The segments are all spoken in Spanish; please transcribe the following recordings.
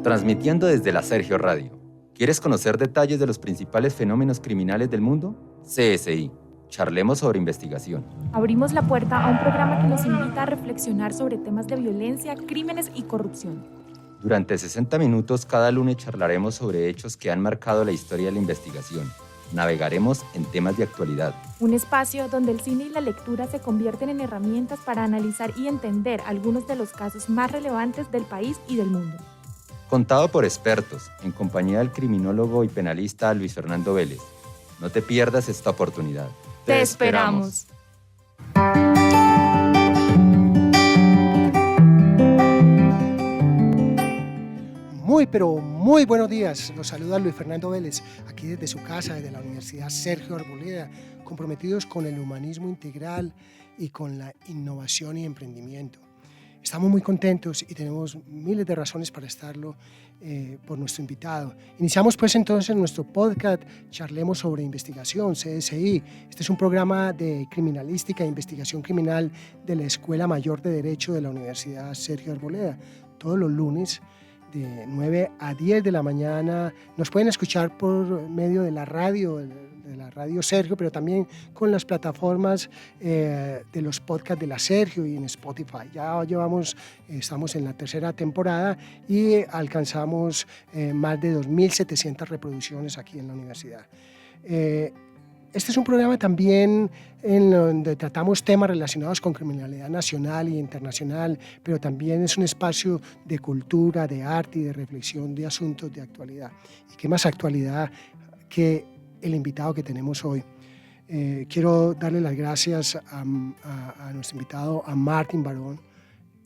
Transmitiendo desde la Sergio Radio. ¿Quieres conocer detalles de los principales fenómenos criminales del mundo? CSI. Charlemos sobre investigación. Abrimos la puerta a un programa que nos invita a reflexionar sobre temas de violencia, crímenes y corrupción. Durante 60 minutos cada lunes charlaremos sobre hechos que han marcado la historia de la investigación. Navegaremos en temas de actualidad. Un espacio donde el cine y la lectura se convierten en herramientas para analizar y entender algunos de los casos más relevantes del país y del mundo. Contado por expertos, en compañía del criminólogo y penalista Luis Fernando Vélez. No te pierdas esta oportunidad. ¡Te esperamos! Pero muy buenos días. Los saluda Luis Fernando Vélez, aquí desde su casa, desde la Universidad Sergio Arboleda, comprometidos con el humanismo integral y con la innovación y emprendimiento. Estamos muy contentos y tenemos miles de razones para estarlo por nuestro invitado. Iniciamos pues entonces nuestro podcast Charlemos sobre Investigación, CSI. Este es un programa de criminalística e investigación criminal de la Escuela Mayor de Derecho de la Universidad Sergio Arboleda. Todos los lunes de 9 a 10 de la mañana. Nos pueden escuchar por medio de la radio Sergio, pero también con las plataformas de los podcasts de la Sergio y en Spotify. Ya estamos en la tercera temporada y alcanzamos más de 2.700 reproducciones aquí en la universidad. Este es un programa también en donde tratamos temas relacionados con criminalidad nacional e internacional, pero también es un espacio de cultura, de arte y de reflexión de asuntos de actualidad. ¿Y qué más actualidad que el invitado que tenemos hoy? Quiero darle las gracias a nuestro invitado, a Martin Barón,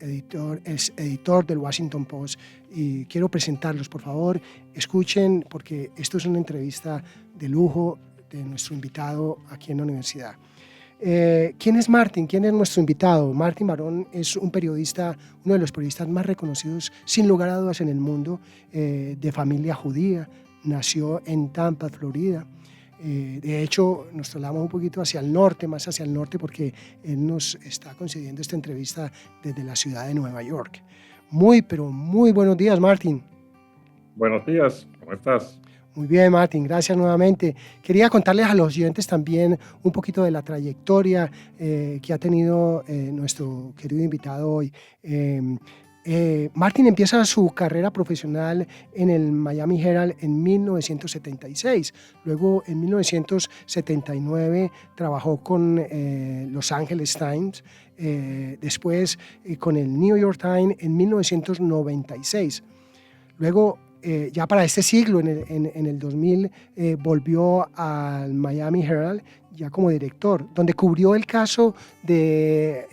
editor del Washington Post, y quiero presentarlos. Por favor, escuchen, porque esto es una entrevista de lujo de nuestro invitado aquí en la universidad. ¿Quién es Martin? ¿Quién es nuestro invitado? Martin Barón es un periodista, uno de los periodistas más reconocidos, sin lugar a dudas, en el mundo, de familia judía. Nació en Tampa, Florida. De hecho, nos trasladamos un poquito hacia el norte, más hacia el norte, porque él nos está concediendo esta entrevista desde la ciudad de Nueva York. Pero muy buenos días, Martin. Buenos días, ¿cómo estás? Muy bien, Martin, gracias nuevamente. Quería contarles a los oyentes también un poquito de la trayectoria que ha tenido nuestro querido invitado hoy. Martin empieza su carrera profesional en el Miami Herald en 1976. Luego, en 1979, trabajó con Los Angeles Times. Después, con el New York Times en 1996. Luego, ya para este siglo, en el 2000, volvió al Miami Herald ya como director, donde cubrió el caso del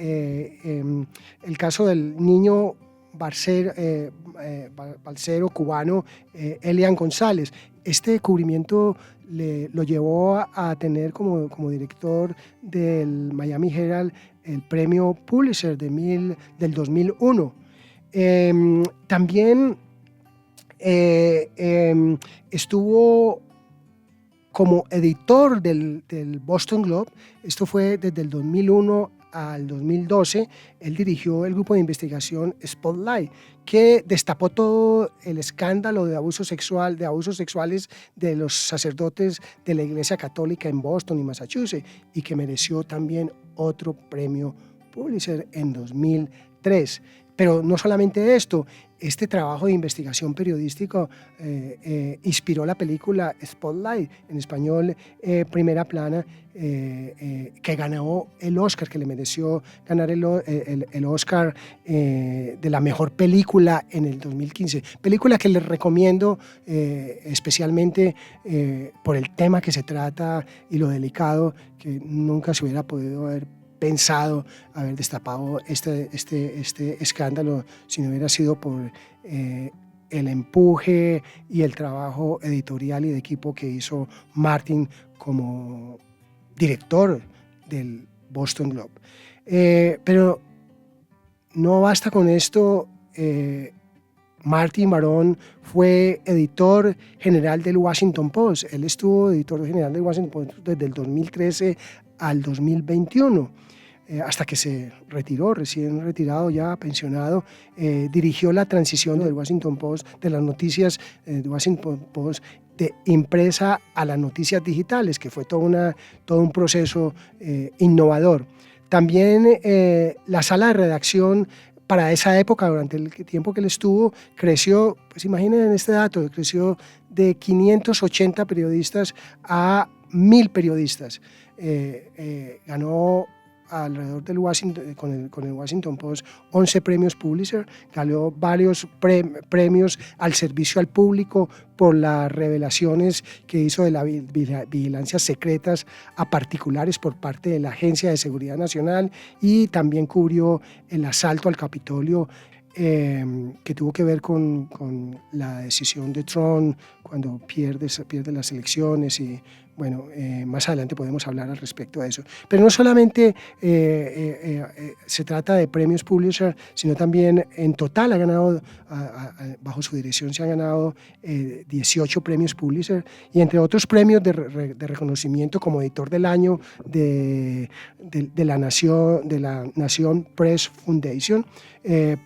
niño balsero cubano Elian González. Este cubrimiento lo llevó a tener como director del Miami Herald el premio Pulitzer del 2001. También estuvo como editor del Boston Globe. Esto fue desde el 2001 al 2012. Él dirigió el grupo de investigación Spotlight, que destapó todo el escándalo de abusos sexuales de los sacerdotes de la Iglesia Católica en Boston y Massachusetts, y que mereció también otro premio Pulitzer en 2003. Pero no solamente esto, este trabajo de investigación periodístico inspiró la película Spotlight, en español Primera Plana, que ganó el Oscar, que le mereció ganar el Oscar de la mejor película en el 2015. Película que les recomiendo especialmente por el tema que se trata y lo delicado, que nunca se hubiera podido haber pensado haber destapado este escándalo si no hubiera sido por el empuje y el trabajo editorial y de equipo que hizo Martin como director del Boston Globe. Pero no basta con esto. Martin Barón fue editor general del Washington Post. Él estuvo editor general del Washington Post desde el 2013 al 2021. hasta que se retiró, recién retirado, ya pensionado, dirigió la transición del Washington Post, de las noticias del Washington Post, de impresa a las noticias digitales, que fue todo un proceso innovador. También la sala de redacción para esa época, durante el tiempo que él estuvo, creció, pues imaginen este dato, creció de 580 periodistas a 1000 periodistas. Ganó alrededor del Washington, con el Washington Post 11 premios Pulitzer, ganó varios premios al servicio al público por las revelaciones que hizo de las vigilancias secretas a particulares por parte de la Agencia de Seguridad Nacional, y también cubrió el asalto al Capitolio que tuvo que ver con la decisión de Trump cuando pierde las elecciones, y bueno, más adelante podemos hablar al respecto de eso. Pero no solamente se trata de premios Pulitzer, sino también en total ha ganado, bajo su dirección se han ganado 18 premios Pulitzer, y entre otros premios de reconocimiento como editor del año de la Nación Press Foundation,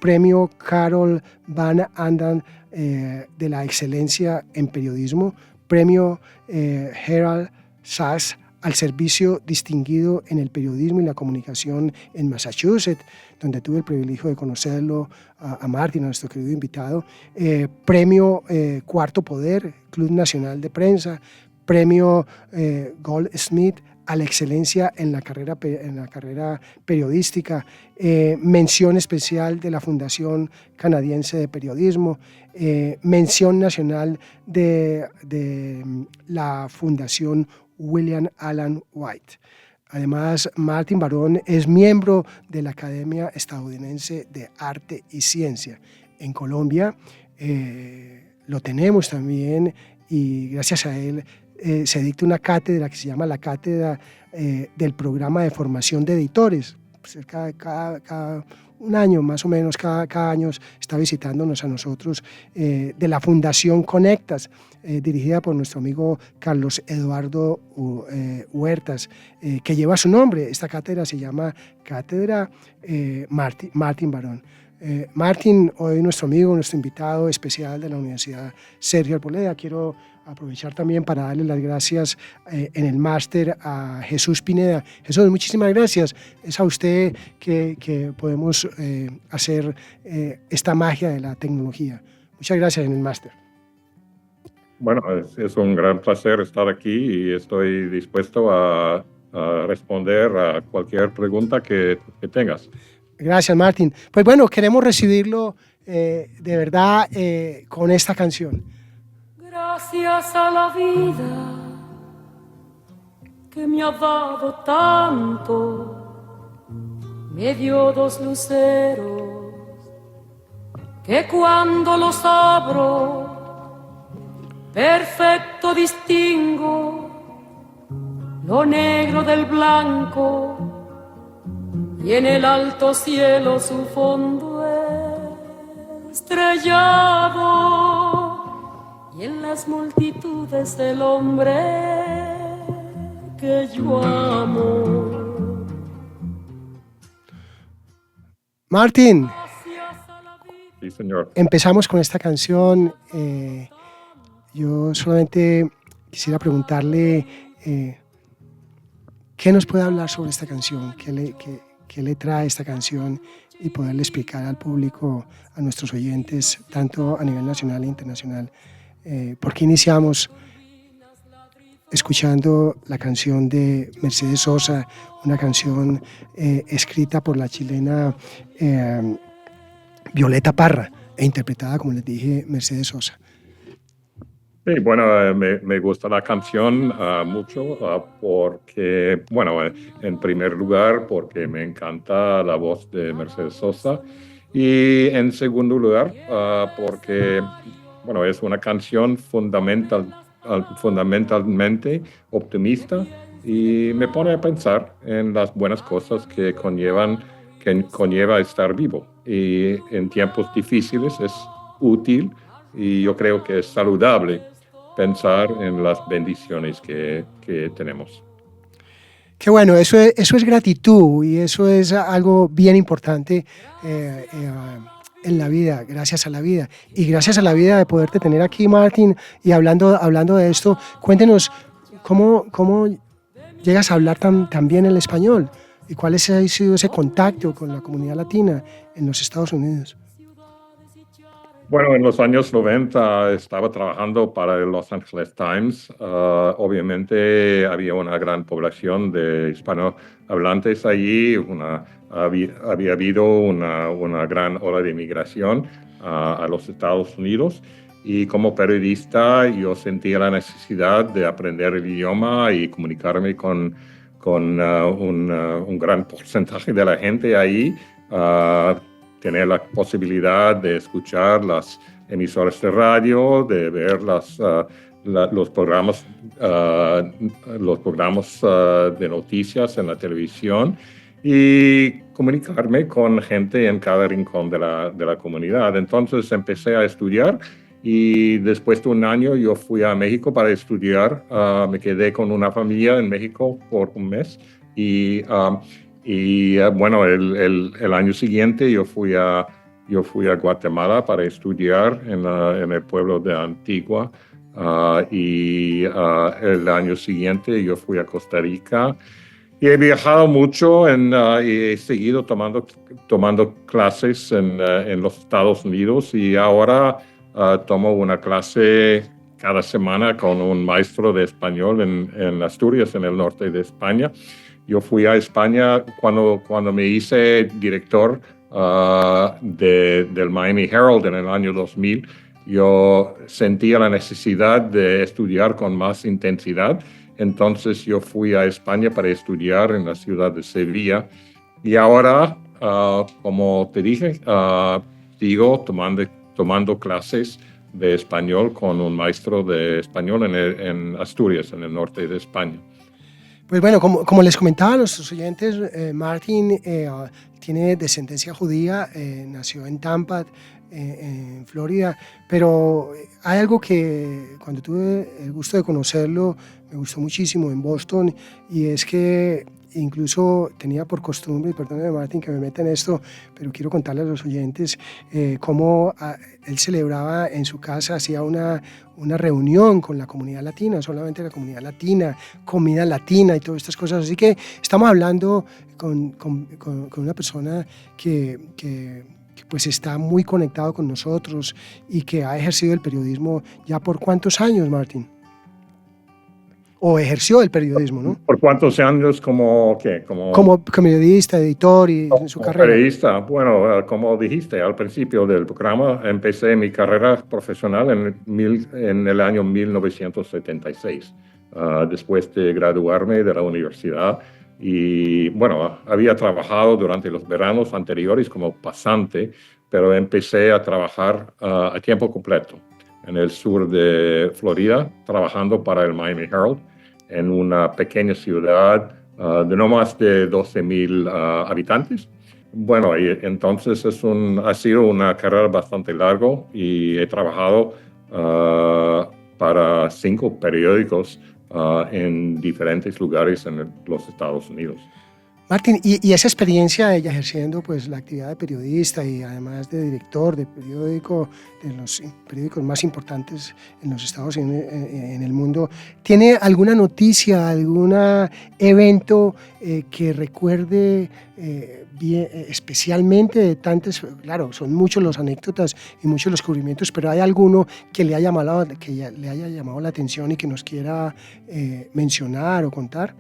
premio Carol Van Anden de la excelencia en periodismo, premio Herald Sachs al servicio distinguido en el periodismo y la comunicación en Massachusetts, donde tuve el privilegio de conocerlo a Martin, a nuestro querido invitado, premio Cuarto Poder, Club Nacional de Prensa, premio Goldsmith a la excelencia en la carrera periodística, mención especial de la Fundación Canadiense de Periodismo, mención nacional de la Fundación William Allen White. Además, Martin Barón es miembro de la Academia Estadounidense de Arte y Ciencia. En Colombia lo tenemos también, y gracias a él se dicta una cátedra que se llama la Cátedra del Programa de Formación de Editores. Cada un año, más o menos, cada año está visitándonos a nosotros, de la Fundación Conectas, dirigida por nuestro amigo Carlos Eduardo Huertas, que lleva su nombre. Esta cátedra se llama Cátedra Martin Barón. Martin, hoy nuestro amigo, nuestro invitado especial de la Universidad Sergio Arboleda. Quiero aprovechar también para darle las gracias en el máster a Jesús Pineda. Jesús, muchísimas gracias. Es a usted que podemos hacer esta magia de la tecnología. Muchas gracias en el máster. Bueno, es un gran placer estar aquí y estoy dispuesto a responder a cualquier pregunta que tengas. Gracias, Martin. Pues bueno, queremos recibirlo de verdad con esta canción. Gracias a la vida que me ha dado tanto, me dio dos luceros que cuando los abro perfecto distingo lo negro del blanco, y en el alto cielo su fondo estrellado, y en las multitudes el hombre que yo amo. Martin, Sí, señor. empezamos con esta canción. Yo solamente quisiera preguntarle ¿qué nos puede hablar sobre esta canción? ¿Qué le trae esta canción? Y poderle explicar al público, a nuestros oyentes, tanto a nivel nacional e internacional, por qué iniciamos escuchando la canción de Mercedes Sosa, una canción escrita por la chilena Violeta Parra e interpretada, como les dije, Mercedes Sosa. Sí, bueno, me gusta la canción mucho porque, bueno, en primer lugar, porque me encanta la voz de Mercedes Sosa, y en segundo lugar, porque, bueno, es una canción fundamentalmente optimista y me pone a pensar en las buenas cosas que conlleva estar vivo. Y en tiempos difíciles es útil y yo creo que es saludable pensar en las bendiciones que tenemos. Qué bueno, eso es gratitud y eso es algo bien importante en la vida, gracias a la vida. Y gracias a la vida de poderte tener aquí, Martin, y hablando de esto, cuéntenos cómo llegas a hablar tan bien el español y cuál ha sido ese contacto con la comunidad latina en los Estados Unidos. Bueno, en los años 90 estaba trabajando para el Los Angeles Times. Obviamente había una gran población de hispanohablantes allí. Había habido una gran ola de inmigración a los Estados Unidos. Y como periodista yo sentía la necesidad de aprender el idioma y comunicarme con un gran porcentaje de la gente ahí. Tener la posibilidad de escuchar las emisoras de radio, de ver los programas de noticias en la televisión y comunicarme con gente en cada rincón de la comunidad. Entonces empecé a estudiar y después de un año yo fui a México para estudiar. Me quedé con una familia en México por un mes y bueno, el año siguiente yo fui a Guatemala para estudiar en el pueblo de Antigua. El año siguiente yo fui a Costa Rica. Y he viajado mucho y he seguido tomando clases en los Estados Unidos. Y ahora tomo una clase cada semana con un maestro de español en Asturias, en el norte de España. Yo fui a España cuando me hice director del Miami Herald en el año 2000. Yo sentía la necesidad de estudiar con más intensidad. Entonces yo fui a España para estudiar en la ciudad de Sevilla. Y ahora, como te dije, sigo tomando clases de español con un maestro de español en Asturias, en el norte de España. Pues bueno, como les comentaba a nuestros oyentes, Martin tiene descendencia judía, nació en Tampa, en Florida, pero hay algo que cuando tuve el gusto de conocerlo me gustó muchísimo en Boston, y es que incluso tenía por costumbre, y perdóneme Martin que me meta en esto, pero quiero contarle a los oyentes cómo él celebraba en su casa, hacía una reunión con la comunidad latina, solamente la comunidad latina, comida latina y todas estas cosas. Así que estamos hablando con una persona que pues está muy conectado con nosotros y que ha ejercido el periodismo ya por ¿cuántos años, Martin? O ejerció el periodismo, ¿no? ¿Por cuántos años como periodista, editor y en su carrera? Periodista, bueno, como dijiste al principio del programa, empecé mi carrera profesional en el año 1976, después de graduarme de la universidad. Y bueno, había trabajado durante los veranos anteriores como pasante, pero empecé a trabajar a tiempo completo en el sur de Florida, trabajando para el Miami Herald, en una pequeña ciudad de no más de 12,000 habitantes. Bueno, y entonces ha sido una carrera bastante larga y he trabajado para 5 periódicos en diferentes lugares en los Estados Unidos. Martin, y esa experiencia de ella ejerciendo pues la actividad de periodista y además de director de periódico, de los periódicos más importantes en los Estados Unidos, en el mundo, ¿tiene alguna noticia, algún evento que recuerde bien, especialmente de tantos? Claro, son muchos los anécdotas y muchos los cubrimientos, pero ¿hay alguno que le haya llamado la atención y que nos quiera mencionar o contar?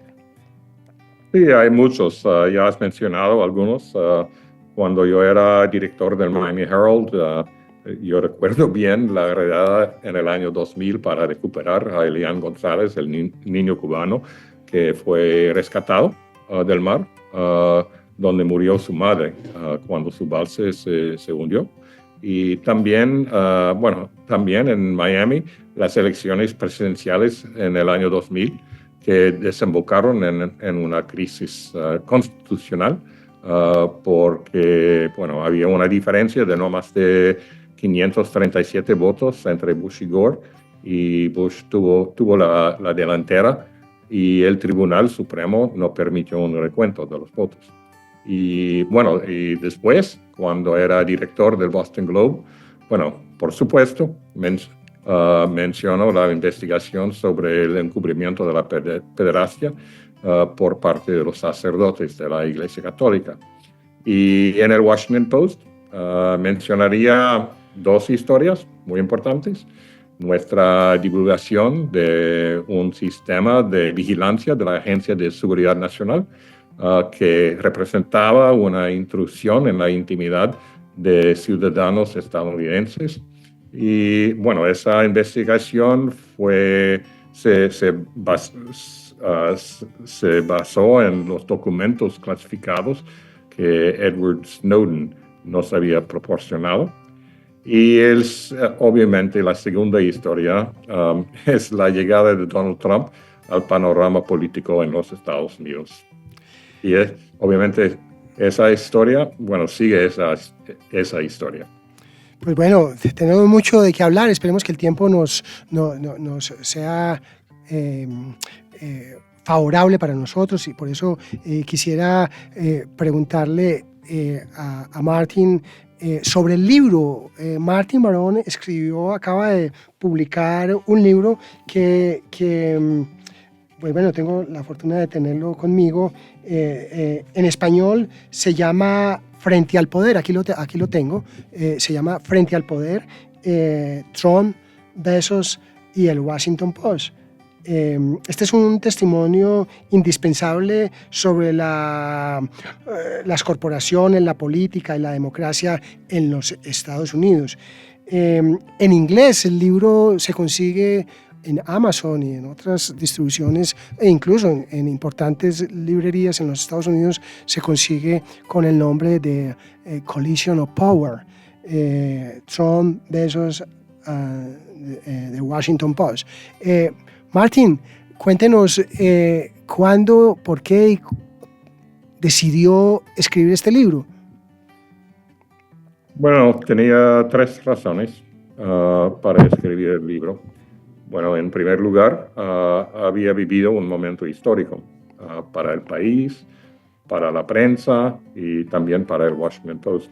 Sí, hay muchos. Ya has mencionado algunos. Cuando yo era director del Miami Herald, yo recuerdo bien la redada en el año 2000 para recuperar a Elian González, el niño cubano que fue rescatado del mar, donde murió su madre cuando su balsa se hundió. Y también, también en Miami, las elecciones presidenciales en el año 2000, que desembocaron en una crisis constitucional porque había una diferencia de no más de 537 votos entre Bush y Gore, y Bush tuvo la delantera y el Tribunal Supremo no permitió un recuento de los votos. Y bueno, y después, cuando era director del Boston Globe, bueno, por supuesto, mencionó la investigación sobre el encubrimiento de la pederastia por parte de los sacerdotes de la Iglesia Católica. Y en el Washington Post mencionaría dos historias muy importantes. Nuestra divulgación de un sistema de vigilancia de la Agencia de Seguridad Nacional que representaba una intrusión en la intimidad de ciudadanos estadounidenses. Y bueno, esa investigación se basó en los documentos clasificados que Edward Snowden nos había proporcionado. Y obviamente la segunda historia es la llegada de Donald Trump al panorama político en los Estados Unidos. Y obviamente esa historia, bueno, sigue esa historia. Pues bueno, tenemos mucho de qué hablar. Esperemos que el tiempo nos sea favorable para nosotros, y por eso quisiera preguntarle a Martin sobre el libro. Martin Barón acaba de publicar un libro que pues bueno, tengo la fortuna de tenerlo conmigo. En español se llama Frente al Poder, aquí lo tengo, se llama Frente al Poder, Trump, Bezos y el Washington Post. Este es un testimonio indispensable sobre las corporaciones, la política y la democracia en los Estados Unidos. En inglés el libro se consigue en Amazon y en otras distribuciones, e incluso en importantes librerías en los Estados Unidos se consigue con el nombre de Collision of Power, Trump Bezos, The Washington Post. Martin, cuéntenos cuándo, por qué decidió escribir este libro. Bueno, tenía tres razones para escribir el libro. Bueno, en primer lugar, había vivido un momento histórico para el país, para la prensa y también para el Washington Post,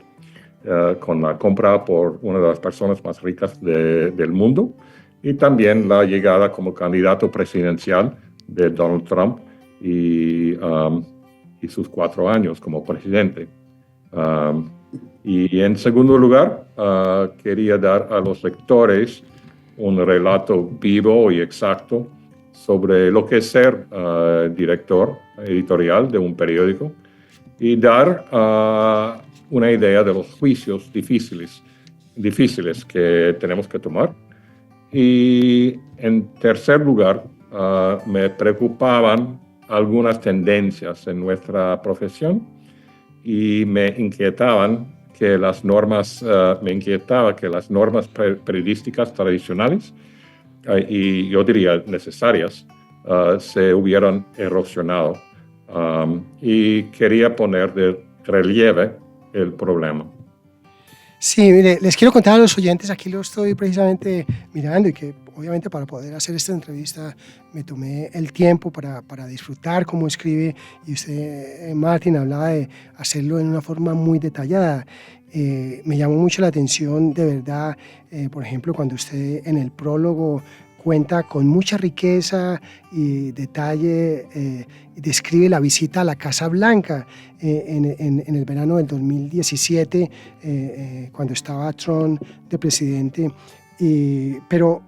con la compra por una de las personas más ricas del mundo y también la llegada como candidato presidencial de Donald Trump y sus 4 años como presidente. Y en segundo lugar, quería dar a los lectores un relato vivo y exacto sobre lo que es ser director editorial de un periódico y dar una idea de los juicios difíciles que tenemos que tomar. Y en tercer lugar, me preocupaban algunas tendencias en nuestra profesión y me inquietaba que las normas periodísticas tradicionales y yo diría necesarias se hubieran erosionado y quería poner de relieve el problema. Sí, mire, les quiero contar a los oyentes, aquí lo estoy precisamente mirando, y que obviamente para poder hacer esta entrevista me tomé el tiempo para disfrutar cómo escribe, y usted, Martin, hablaba de hacerlo en una forma muy detallada. Me llamó mucho la atención, de verdad, por ejemplo, cuando usted en el prólogo cuenta con mucha riqueza y detalle, describe la visita a la Casa Blanca en el verano del 2017, cuando estaba Trump de presidente. Pero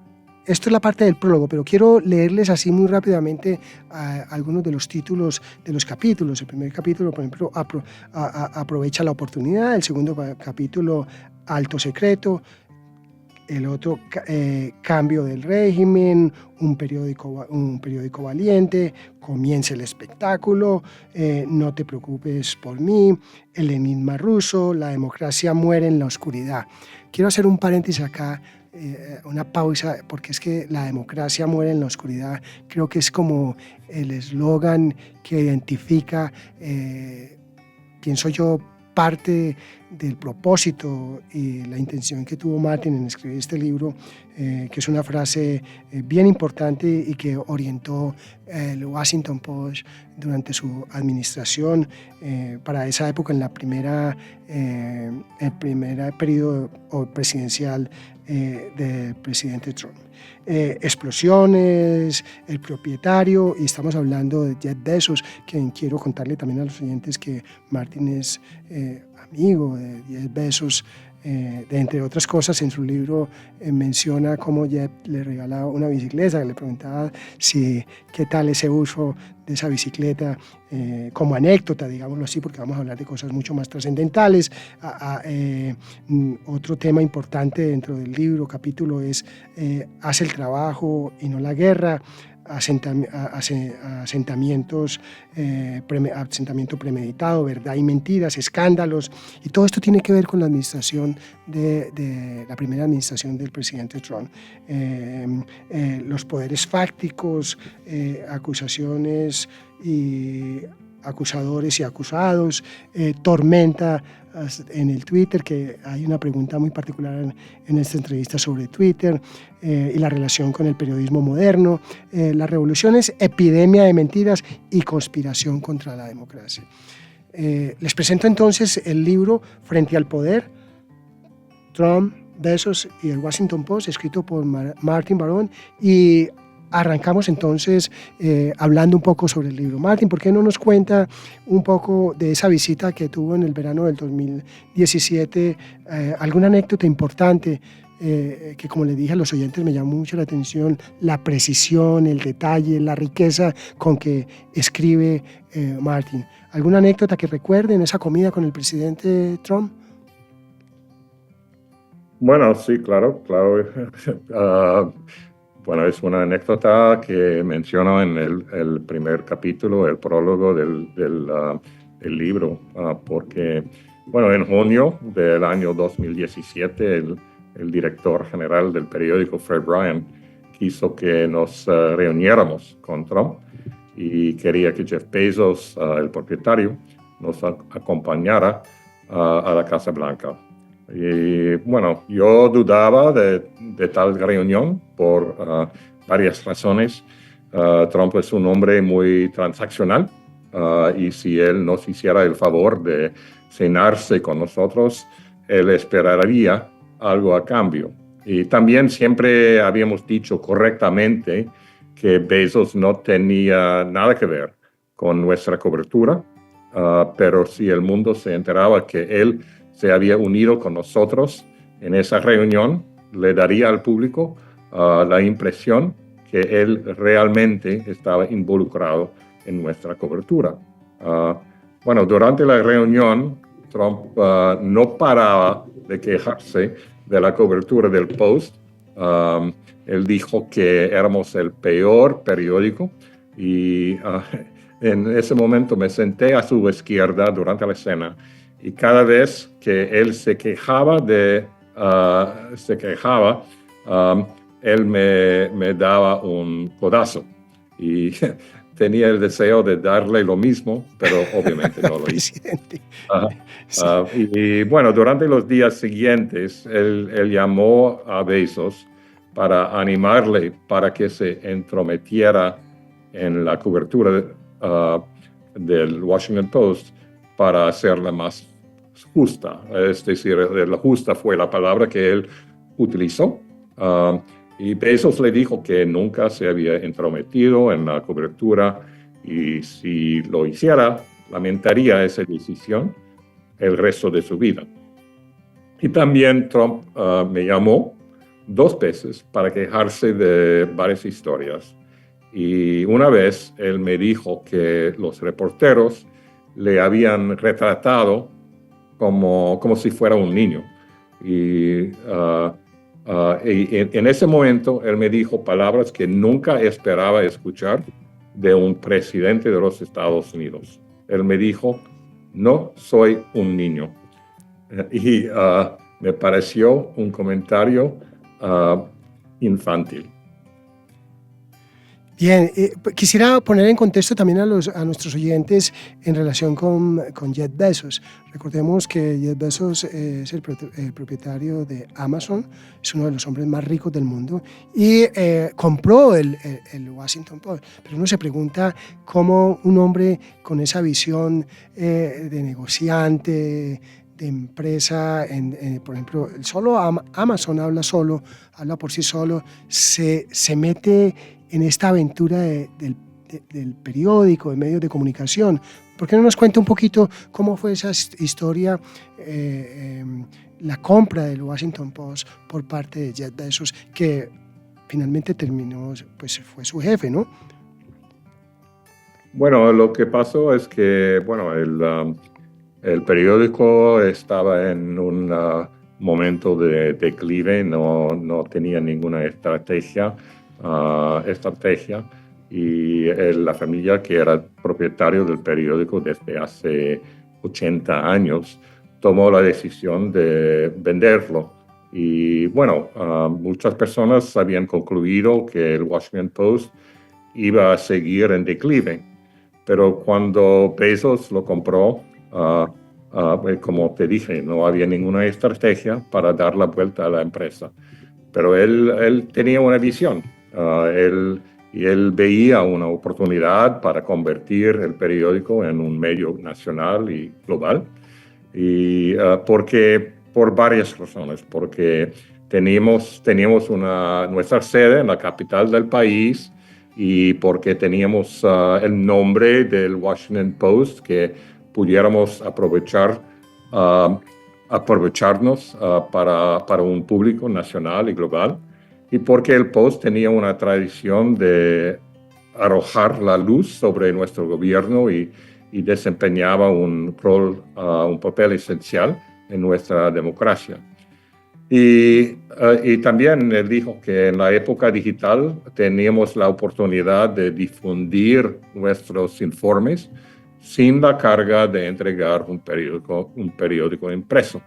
esto es la parte del prólogo, pero quiero leerles así muy rápidamente algunos de los títulos de los capítulos. El primer capítulo, por ejemplo, aprovecha la oportunidad. El segundo capítulo, alto secreto. El otro, cambio del régimen, un periódico valiente, comienza el espectáculo, no te preocupes por mí, el enigma ruso, la democracia muere en la oscuridad. Quiero hacer un paréntesis acá, una pausa, porque es que la democracia muere en la oscuridad, creo que es como el eslogan que identifica, pienso yo, parte del propósito y la intención que tuvo Martin en escribir este libro, que es una frase bien importante y que orientó el Washington Post durante su administración para esa época, en el primer periodo presidencial del presidente Trump. Explosiones, el propietario, y estamos hablando de Jeff Bezos, quien quiero contarle también a los oyentes que Martin es amigo de Jeff Bezos. Entre otras cosas, en su libro menciona cómo Jeff le regalaba una bicicleta, le preguntaba qué tal ese uso de esa bicicleta, como anécdota, digámoslo así, porque vamos a hablar de cosas mucho más trascendentales. Otro tema importante dentro del libro, capítulo, es Haz el trabajo y no la guerra. Asentamiento premeditado, verdad y mentiras, escándalos, y todo esto tiene que ver con la administración de la primera administración del presidente Trump. Los poderes fácticos, acusaciones y acusadores y acusados, tormenta en el Twitter, que hay una pregunta muy particular en esta entrevista sobre Twitter, y la relación con el periodismo moderno, las revoluciones, epidemia de mentiras y conspiración contra la democracia. Les presento entonces el libro Frente al Poder, Trump, Bezos y el Washington Post, escrito por Martin Barón, y arrancamos entonces hablando un poco sobre el libro. Martin, ¿por qué no nos cuenta un poco de esa visita que tuvo en el verano del 2017? ¿Alguna anécdota importante que, como le dije a los oyentes, me llamó mucho la atención, la precisión, el detalle, la riqueza con que escribe Martin? ¿Alguna anécdota que recuerden esa comida con el presidente Trump? Bueno, sí, claro. Bueno, es una anécdota que menciono en el primer capítulo, el prólogo del libro, porque, bueno, en junio del año 2017, el director general del periódico, Fred Ryan, quiso que nos reuniéramos con Trump y quería que Jeff Bezos, el propietario, nos acompañara a la Casa Blanca. Y bueno, yo dudaba de tal reunión por varias razones. Trump es un hombre muy transaccional y si él nos hiciera el favor de cenarse con nosotros, él esperaría algo a cambio. Y también siempre habíamos dicho correctamente que Bezos no tenía nada que ver con nuestra cobertura, pero si el mundo se enteraba que él se había unido con nosotros en esa reunión, le daría al público la impresión que él realmente estaba involucrado en nuestra cobertura. Bueno, durante la reunión, Trump no paraba de quejarse de la cobertura del Post. Él dijo que éramos el peor periódico y en ese momento me senté a su izquierda durante la cena. Y cada vez que él se quejaba, él me daba un codazo. Y tenía el deseo de darle lo mismo, pero obviamente no lo hizo. Y bueno, durante los días siguientes, él llamó a Bezos para animarle para que se entrometiera en la cobertura del Washington Post, para hacerla más justa. Es decir, la justa fue la palabra que él utilizó. Y Bezos le dijo que nunca se había entrometido en la cobertura y si lo hiciera, lamentaría esa decisión el resto de su vida. Y también Trump me llamó 2 veces para quejarse de varias historias. Y una vez él me dijo que los reporteros le habían retratado como si fuera un niño. Y en ese momento él me dijo palabras que nunca esperaba escuchar de un presidente de los Estados Unidos. Él me dijo, no soy un niño. Y me pareció un comentario infantil. Bien, quisiera poner en contexto también a nuestros oyentes en relación con Jeff Bezos. Recordemos que Jeff Bezos es el propietario de Amazon, es uno de los hombres más ricos del mundo y compró el Washington Post. Pero uno se pregunta cómo un hombre con esa visión de negociante, de empresa, por ejemplo, solo Amazon habla por sí solo, se mete en esta aventura del periódico, de medios de comunicación. ¿Por qué no nos cuenta un poquito cómo fue esa historia, la compra del Washington Post por parte de Jeff Bezos, que finalmente terminó, pues fue su jefe, ¿no? Bueno, lo que pasó es que, bueno, el periódico estaba en un momento de declive, no tenía ninguna estrategia, y la familia que era propietario del periódico desde hace 80 años tomó la decisión de venderlo. Y bueno, muchas personas habían concluido que el Washington Post iba a seguir en declive, pero cuando Bezos lo compró, como te dije, no había ninguna estrategia para dar la vuelta a la empresa. Pero él tenía una visión. Él veía una oportunidad para convertir el periódico en un medio nacional y global. Y por varias razones. Porque teníamos nuestra sede en la capital del país y porque teníamos el nombre del Washington Post que pudiéramos aprovecharnos para un público nacional y global, y porque el Post tenía una tradición de arrojar la luz sobre nuestro gobierno y desempeñaba un papel esencial en nuestra democracia. Y también él dijo que en la época digital teníamos la oportunidad de difundir nuestros informes sin la carga de entregar un periódico impreso.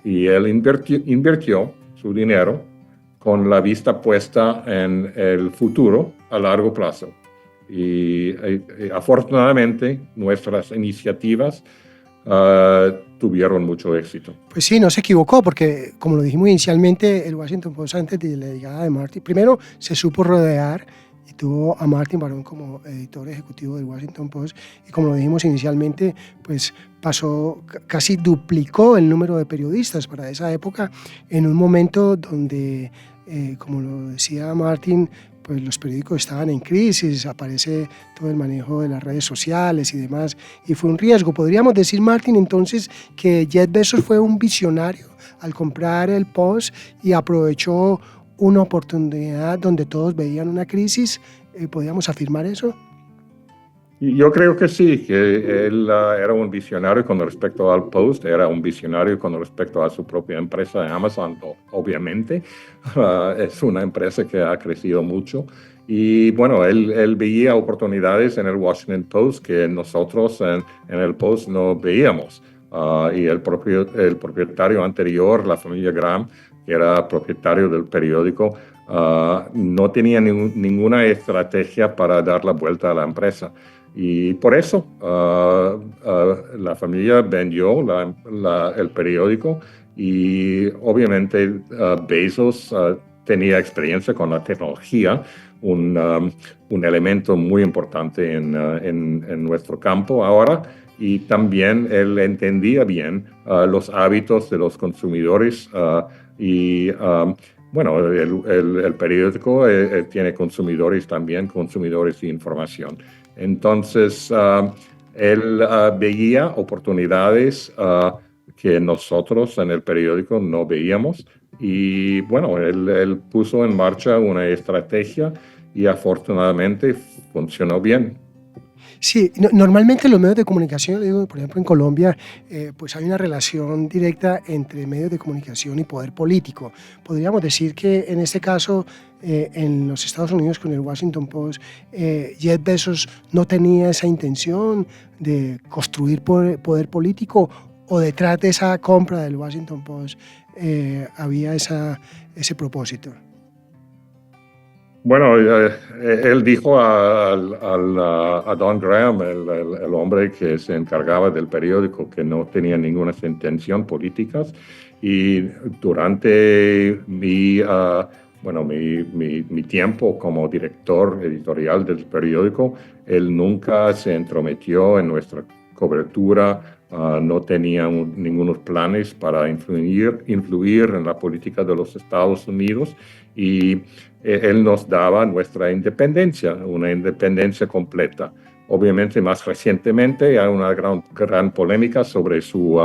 Y él invirtió su dinero con la vista puesta en el futuro a largo plazo. Y afortunadamente nuestras iniciativas tuvieron mucho éxito. Pues sí, no se equivocó, porque como lo dijimos inicialmente, el Washington Post antes de la llegada de Martin, primero se supo rodear y tuvo a Martin Barón como editor ejecutivo del Washington Post, y como lo dijimos inicialmente, pues casi duplicó el número de periodistas para esa época, en un momento donde, como lo decía Martin, pues los periódicos estaban en crisis, aparece todo el manejo de las redes sociales y demás, y fue un riesgo. Podríamos decir, Martin, entonces, que Jeff Bezos fue un visionario al comprar el Post y aprovechó una oportunidad donde todos veían una crisis. ¿Podríamos afirmar eso? Yo creo que sí, que él era un visionario con respecto al Post, era un visionario con respecto a su propia empresa Amazon, obviamente. Es una empresa que ha crecido mucho. Y bueno, él veía oportunidades en el Washington Post que nosotros en el Post no veíamos. Y el propietario anterior, la familia Graham, que era propietario del periódico, no tenía ninguna estrategia para dar la vuelta a la empresa. Y por eso la familia vendió el periódico, y obviamente Bezos tenía experiencia con la tecnología, un elemento muy importante en nuestro campo ahora, y también él entendía bien los hábitos de los consumidores bueno, el periódico tiene consumidores también, consumidores de información. Entonces, él veía oportunidades que nosotros en el periódico no veíamos, y bueno, él puso en marcha una estrategia y afortunadamente funcionó bien. Sí, normalmente los medios de comunicación, digo, por ejemplo en Colombia, pues hay una relación directa entre medios de comunicación y poder político. Podríamos decir que en este caso, en los Estados Unidos con el Washington Post, Jeff Bezos no tenía esa intención de construir poder político, o detrás de esa compra del Washington Post había ese propósito. Bueno, él dijo a Don Graham, el hombre que se encargaba del periódico, que no tenía ninguna intención política. Y durante mi tiempo como director editorial del periódico, él nunca se entrometió en nuestra cobertura. No tenía ningunos planes para influir en la política de los Estados Unidos, y él nos daba nuestra independencia, una independencia completa. Obviamente, más recientemente hay una gran polémica sobre su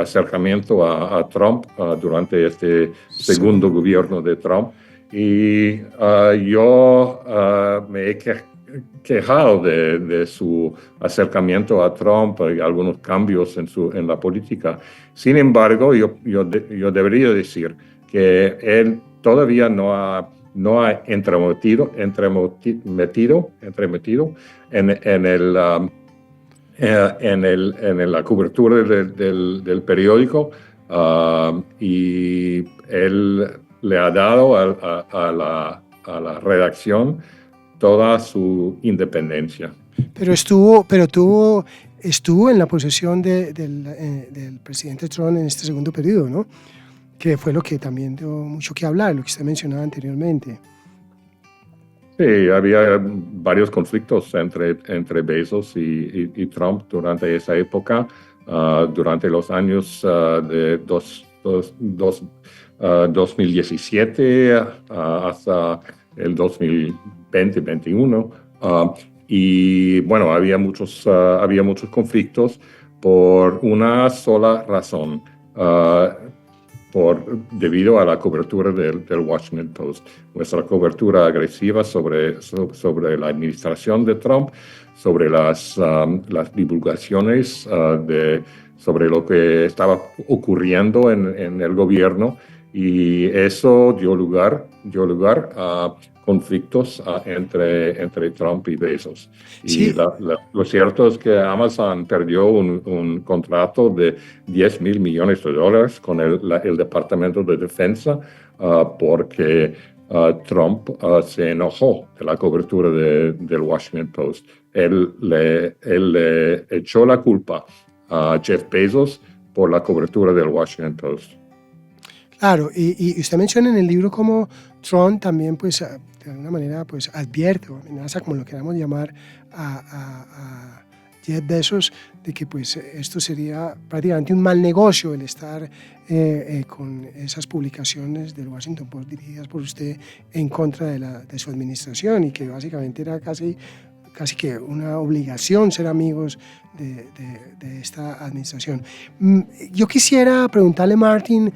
acercamiento a Trump durante este segundo gobierno de Trump. Y yo me he quejado de su acercamiento a Trump y algunos cambios en la política. Sin embargo, yo debería decir que él todavía no ha entremetido en la cobertura del periódico, y él le ha dado a la redacción toda su independencia. Pero estuvo en la posesión del presidente Trump en este segundo periodo, ¿no? Que fue lo que también dio mucho que hablar, lo que usted mencionaba anteriormente. Sí, había varios conflictos entre Bezos y Trump durante esa época, durante los años de 2017 hasta el 2020-21. Y bueno, había muchos conflictos por una sola razón. Debido a la cobertura del Washington Post, nuestra cobertura agresiva sobre la administración de Trump, sobre las divulgaciones sobre lo que estaba ocurriendo en el gobierno, y eso dio lugar a conflictos entre Trump y Bezos. Sí. Y lo cierto es que Amazon perdió un contrato de $10 millones con el Departamento de Defensa, porque Trump se enojó de la cobertura del Washington Post. Él le echó la culpa a Jeff Bezos por la cobertura del Washington Post. Claro, y usted menciona en el libro cómo Trump también, pues, de alguna manera, pues, advierte o amenaza, como lo queramos llamar, a Jeff Bezos, de que, pues, esto sería prácticamente un mal negocio el estar con esas publicaciones del Washington Post dirigidas por usted en contra de su administración, y que básicamente era casi que una obligación ser amigos de esta administración. Yo quisiera preguntarle, Martin,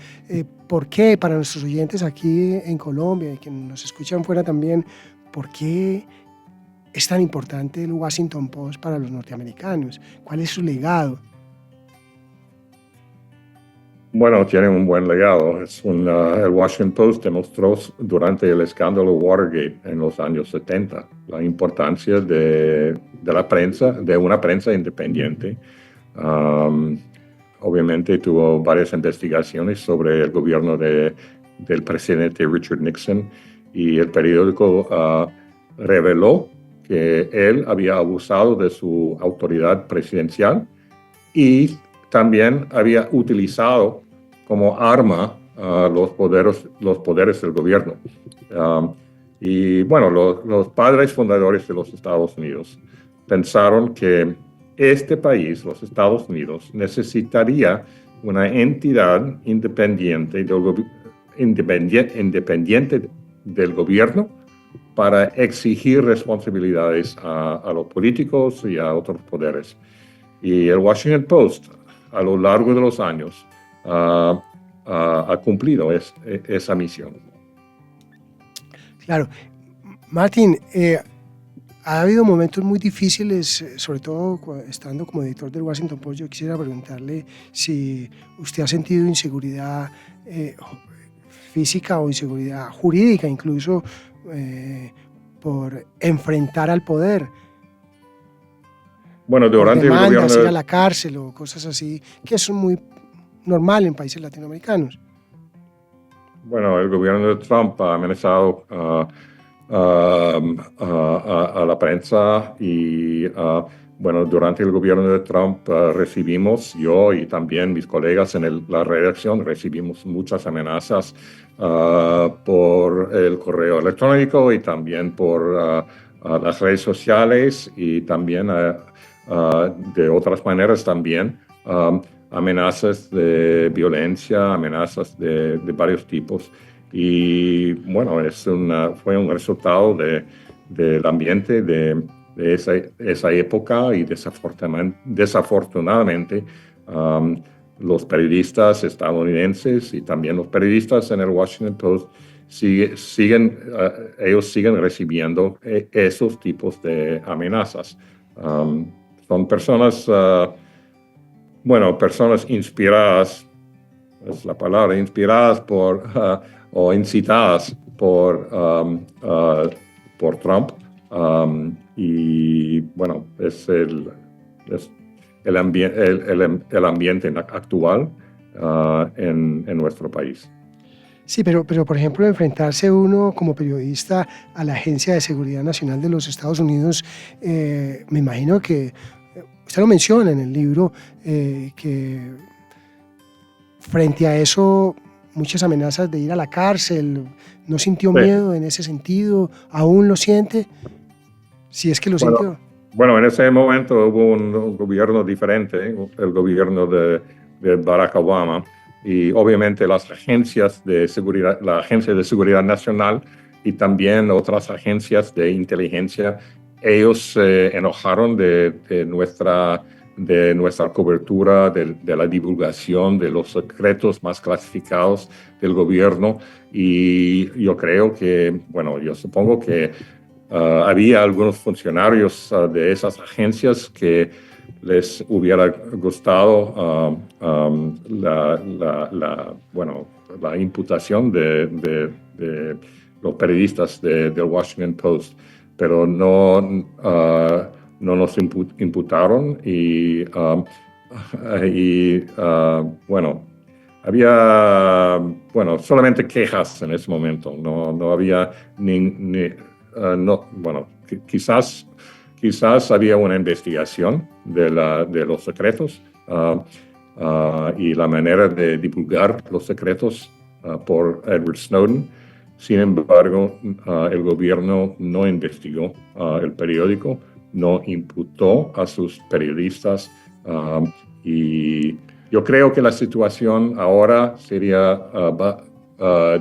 ¿por qué, para nuestros oyentes aquí en Colombia y que nos escuchan fuera también, por qué es tan importante el Washington Post para los norteamericanos? ¿Cuál es su legado? Bueno, tiene un buen legado. El Washington Post demostró durante el escándalo Watergate en los años 70 la importancia de la prensa, de una prensa independiente. Obviamente tuvo varias investigaciones sobre el gobierno del presidente Richard Nixon, y el periódico reveló que él había abusado de su autoridad presidencial y también había utilizado como arma los poderes del gobierno. Y bueno, los padres fundadores de los Estados Unidos pensaron que este país, los Estados Unidos, necesitaría una entidad independiente del gobierno para exigir responsabilidades a los políticos y a otros poderes. Y el Washington Post, a lo largo de los años, ha cumplido esa misión. Claro. Martin, ha habido momentos muy difíciles, sobre todo estando como editor del Washington Post. Yo quisiera preguntarle si usted ha sentido inseguridad física o inseguridad jurídica, incluso por enfrentar al poder. Bueno, durante demandas, el gobierno ir a la cárcel o cosas así, que eso es muy normal en países latinoamericanos. Bueno, el gobierno de Trump ha amenazado a la prensa y bueno, durante el gobierno de Trump recibimos, yo y también mis colegas en la redacción, recibimos muchas amenazas por el correo electrónico y también por las redes sociales y también de otras maneras también. Amenazas de violencia, amenazas de varios tipos. Y bueno, fue un resultado del ambiente de esa época y desafortunadamente los periodistas estadounidenses y también los periodistas en el Washington Post ellos siguen recibiendo esos tipos de amenazas. Son personas... Bueno, personas inspiradas, es la palabra, inspiradas o incitadas por Trump. Y bueno, es el ambiente actual en nuestro país. Sí, pero por ejemplo, enfrentarse uno como periodista a la Agencia de Seguridad Nacional de los Estados Unidos, me imagino que usted lo menciona en el libro, que frente a eso, muchas amenazas de ir a la cárcel, ¿no sintió miedo en ese sentido? ¿Aún lo siente? Si es que lo sintió. Bueno, en ese momento hubo un gobierno diferente, el gobierno de Barack Obama, y obviamente las agencias de seguridad, la Agencia de Seguridad Nacional y también otras agencias de inteligencia, ellos se enojaron de nuestra cobertura, de la divulgación de los secretos más clasificados del gobierno. Y yo creo que, bueno, yo supongo que había algunos funcionarios de esas agencias que les hubiera gustado la imputación de los periodistas del Washington Post. Pero no nos imputaron y bueno, había solamente quejas en ese momento. No había quizás había una investigación de los secretos y la manera de divulgar los secretos por Edward Snowden. Sin embargo, el gobierno no investigó el periódico, no imputó a sus periodistas y yo creo que la situación ahora sería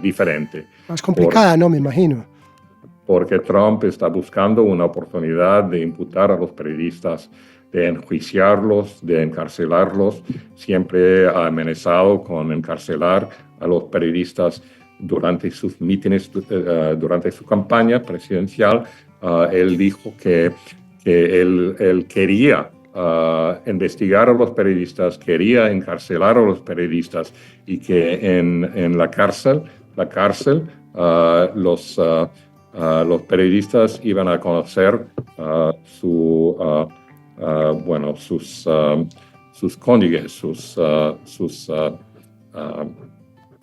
diferente. Más complicada, ¿no? Me imagino. Porque Trump está buscando una oportunidad de imputar a los periodistas, de enjuiciarlos, de encarcelarlos. Siempre ha amenazado con encarcelar a los periodistas durante sus mítines, durante su campaña presidencial. Él dijo que él quería investigar a los periodistas, quería encarcelar a los periodistas y que en la cárcel los periodistas iban a conocer sus cónyuges, sus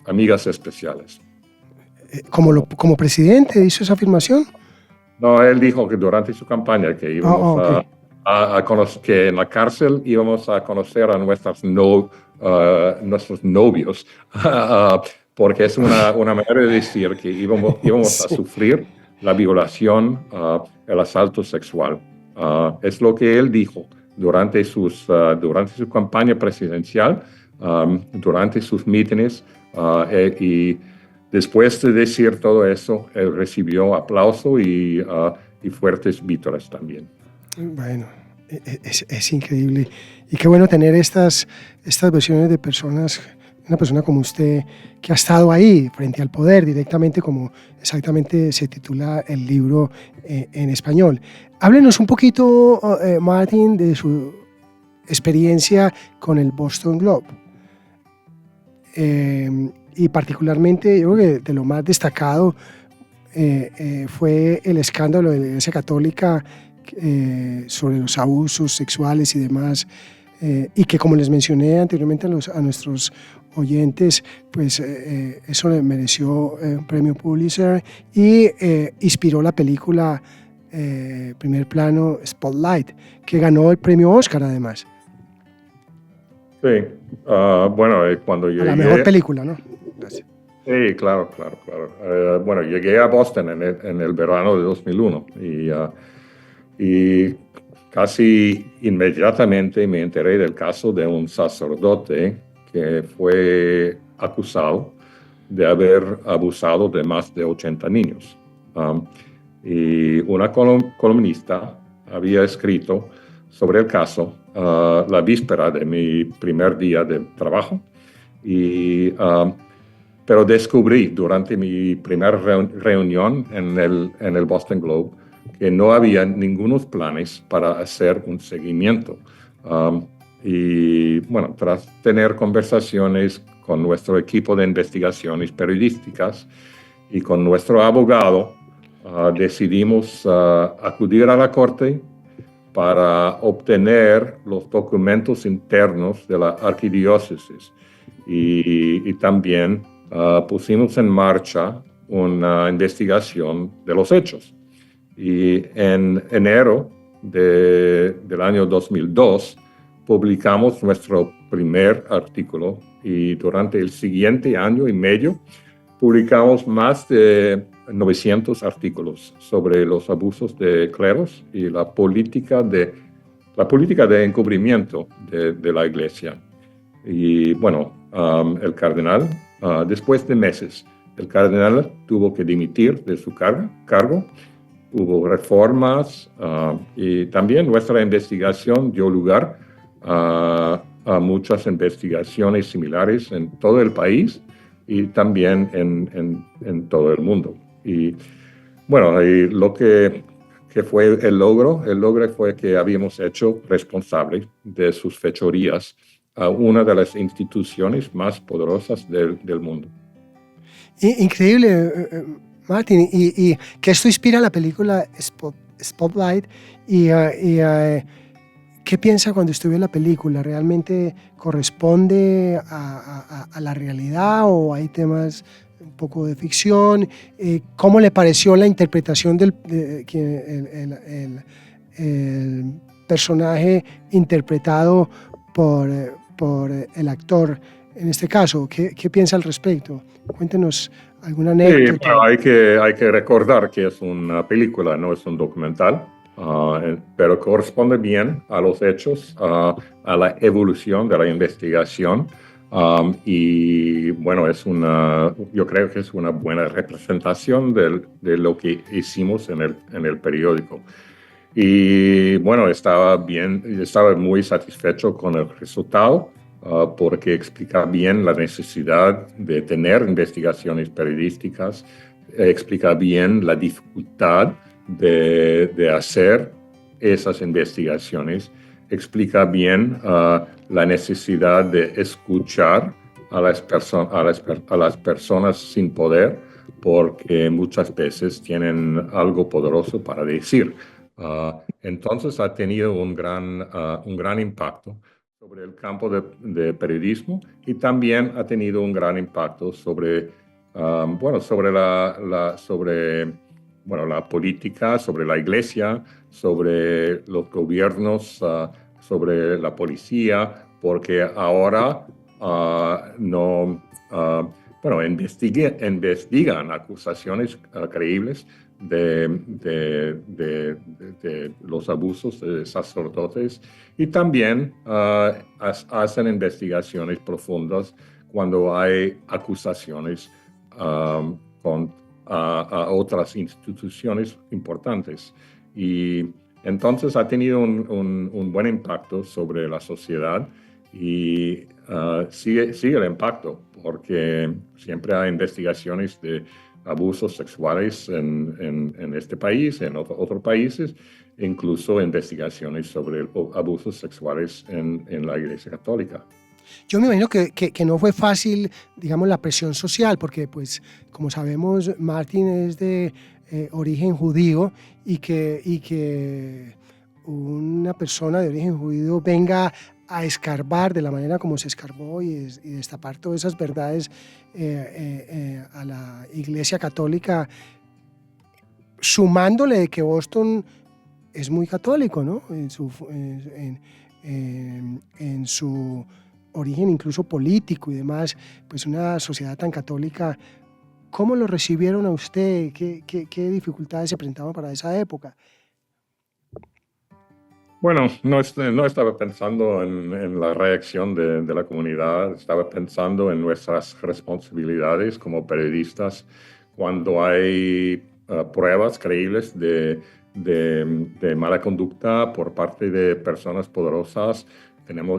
amigas especiales. ¿Como presidente hizo esa afirmación? No, él dijo que durante su campaña que íbamos a conocer, que en la cárcel íbamos a conocer a nuestros novios, porque es una manera de decir que íbamos a sufrir la violación, el asalto sexual. Es lo que él dijo durante su campaña presidencial, durante sus mítines, y después de decir todo eso, él recibió aplauso y fuertes vítores también. Bueno, es increíble. Y qué bueno tener estas versiones de personas, una persona como usted que ha estado ahí frente al poder directamente, como exactamente se titula el libro en español. Háblenos un poquito, Martin, de su experiencia con el Boston Globe. Y particularmente, yo creo que de lo más destacado fue el escándalo de la Iglesia Católica sobre los abusos sexuales y demás y que, como les mencioné anteriormente a nuestros oyentes, pues eso le mereció un premio Pulitzer y inspiró la película Primer Plano Spotlight, que ganó el premio Oscar además. Sí, bueno, cuando A llegué... la mejor película, ¿no? Gracias. Sí, claro. Bueno, llegué a Boston en el verano de 2001 y casi inmediatamente me enteré del caso de un sacerdote que fue acusado de haber abusado de más de 80 niños. Y una columnista había escrito sobre el caso la víspera de mi primer día de trabajo, pero descubrí durante mi primera reunión en el Boston Globe que no había ningunos planes para hacer un seguimiento. Y bueno, tras tener conversaciones con nuestro equipo de investigaciones periodísticas y con nuestro abogado, decidimos acudir a la corte para obtener los documentos internos de la arquidiócesis y también pusimos en marcha una investigación de los hechos. Y en enero del año 2002 publicamos nuestro primer artículo y durante el siguiente año y medio publicamos más de 900 artículos sobre los abusos de cleros y la política de encubrimiento de la Iglesia. Y bueno, el cardenal, después de meses, el cardenal tuvo que dimitir de su cargo. Hubo reformas y también nuestra investigación dio lugar a muchas investigaciones similares en todo el país y también en todo el mundo. Y bueno, y lo que fue el logro fue que habíamos hecho responsable de sus fechorías a una de las instituciones más poderosas del mundo. Increíble, Martin, y que esto inspira la película Spotlight. ¿Qué piensa cuando usted ve la película? ¿Realmente corresponde a la realidad o hay temas un poco de ficción? ¿Cómo le pareció la interpretación del el personaje interpretado por el actor en este caso? ¿Qué piensa al respecto? Cuéntenos alguna anécdota. Sí, bueno, hay que recordar que es una película, no es un documental, pero corresponde bien a los hechos, a la evolución de la investigación. Y bueno, yo creo que es una buena representación de lo que hicimos en el periódico. Y bueno, estaba muy satisfecho con el resultado, porque explica bien la necesidad de tener investigaciones periodísticas, explica bien la dificultad de hacer esas investigaciones, explica bien la necesidad de escuchar a las personas sin poder, porque muchas veces tienen algo poderoso para decir. Entonces ha tenido un gran impacto sobre el campo de periodismo y también ha tenido un gran impacto sobre la política, sobre la Iglesia, sobre los gobiernos, sobre la policía, porque ahora investigan acusaciones creíbles de los abusos de sacerdotes y también hacen investigaciones profundas cuando hay acusaciones a otras instituciones importantes. Y entonces ha tenido un buen impacto sobre la sociedad y sigue el impacto, porque siempre hay investigaciones de abusos sexuales en este país, en otros países, incluso investigaciones sobre abusos sexuales en la Iglesia Católica. Yo me imagino que no fue fácil, digamos, la presión social, porque, pues, como sabemos, Martin es de origen judío y que una persona de origen judío venga a escarbar de la manera como se escarbó y destapar todas esas verdades a la Iglesia Católica, sumándole de que Boston es muy católico, ¿no? En su origen incluso político y demás, pues una sociedad tan católica. ¿Cómo lo recibieron a usted? ¿Qué dificultades se presentaban para esa época? Bueno, no estaba pensando en la reacción de la comunidad, estaba pensando en nuestras responsabilidades como periodistas cuando hay pruebas creíbles de mala conducta por parte de personas poderosas.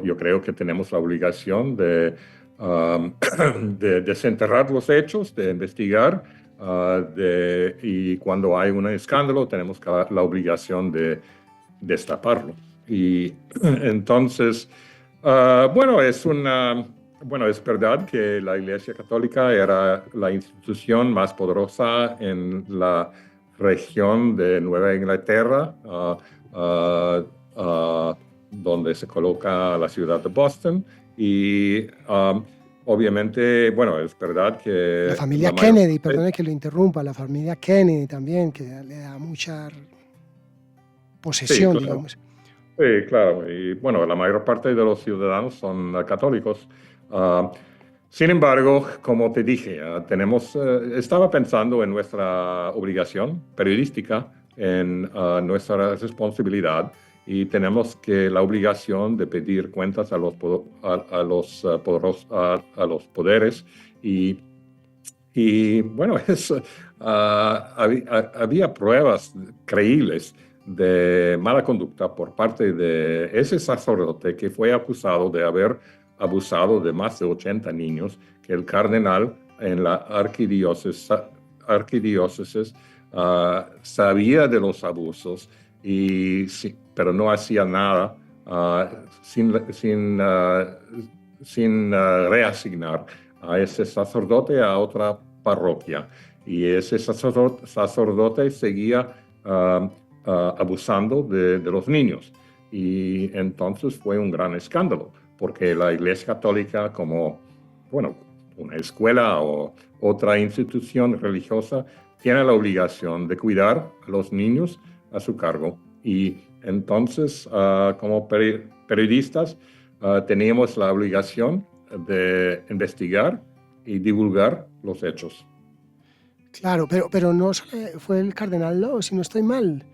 Yo creo que tenemos la obligación de desenterrar los hechos, de investigar, y cuando hay un escándalo tenemos la obligación de destaparlo. Y entonces, bueno, es verdad que la Iglesia Católica era la institución más poderosa en la región de Nueva Inglaterra, donde se coloca la ciudad de Boston. Y obviamente, bueno, es verdad que... La familia Kennedy, perdone que lo interrumpa, la familia Kennedy también, que le da mucha posesión, sí, claro. digamos. Sí, claro. Y bueno, la mayor parte de los ciudadanos son católicos. Sin embargo, como te dije, estaba pensando en nuestra obligación periodística, en nuestra responsabilidad, y tenemos la obligación de pedir cuentas a los poderes. Y bueno, había pruebas creíbles de mala conducta por parte de ese sacerdote que fue acusado de haber abusado de más de 80 niños, que el cardenal en la arquidiócesis sabía de los abusos, pero no hacía nada sin reasignar a ese sacerdote a otra parroquia. Y ese sacerdote seguía abusando de los niños. Y entonces fue un gran escándalo, porque la Iglesia Católica, como, bueno, una escuela o otra institución religiosa, tiene la obligación de cuidar a los niños a su cargo. Y entonces, como periodistas, teníamos la obligación de investigar y divulgar los hechos. Claro, pero no fue el cardenal Law, si no estoy mal.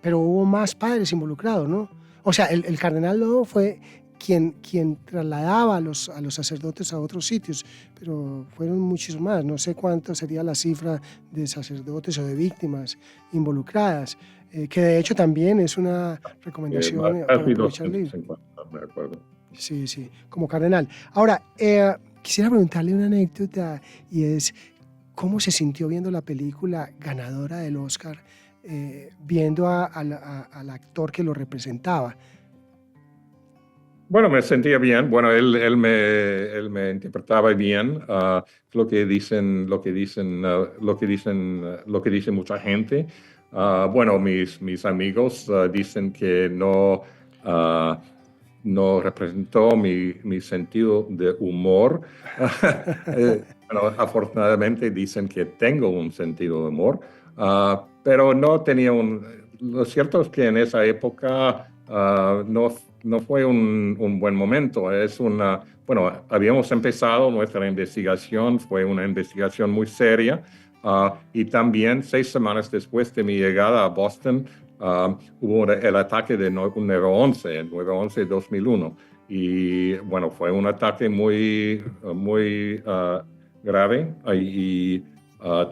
Pero hubo más padres involucrados, ¿no? O sea, el cardenal Law fue quien trasladaba a los sacerdotes a otros sitios, pero fueron muchos más. No sé cuánto sería la cifra de sacerdotes o de víctimas involucradas, que de hecho también es una recomendación para aprovechar el libro. Me acuerdo. Sí, sí, como cardenal. Ahora, quisiera preguntarle una anécdota, y es cómo se sintió viendo la película ganadora del Oscar, viendo al actor que lo representaba. Bueno, me sentía bien. Bueno, él me interpretaba bien. Lo que dicen mucha gente. Bueno, mis amigos dicen que no representó mi sentido de humor. Bueno, afortunadamente dicen que tengo un sentido de humor, pero no tenía Lo cierto es que en esa época no fue un buen momento. Bueno, habíamos empezado nuestra investigación, fue una investigación muy seria, y también 6 semanas después de mi llegada a Boston, hubo el ataque de 9/11, el 9/11 de 2001. Y bueno, fue un ataque muy grave, y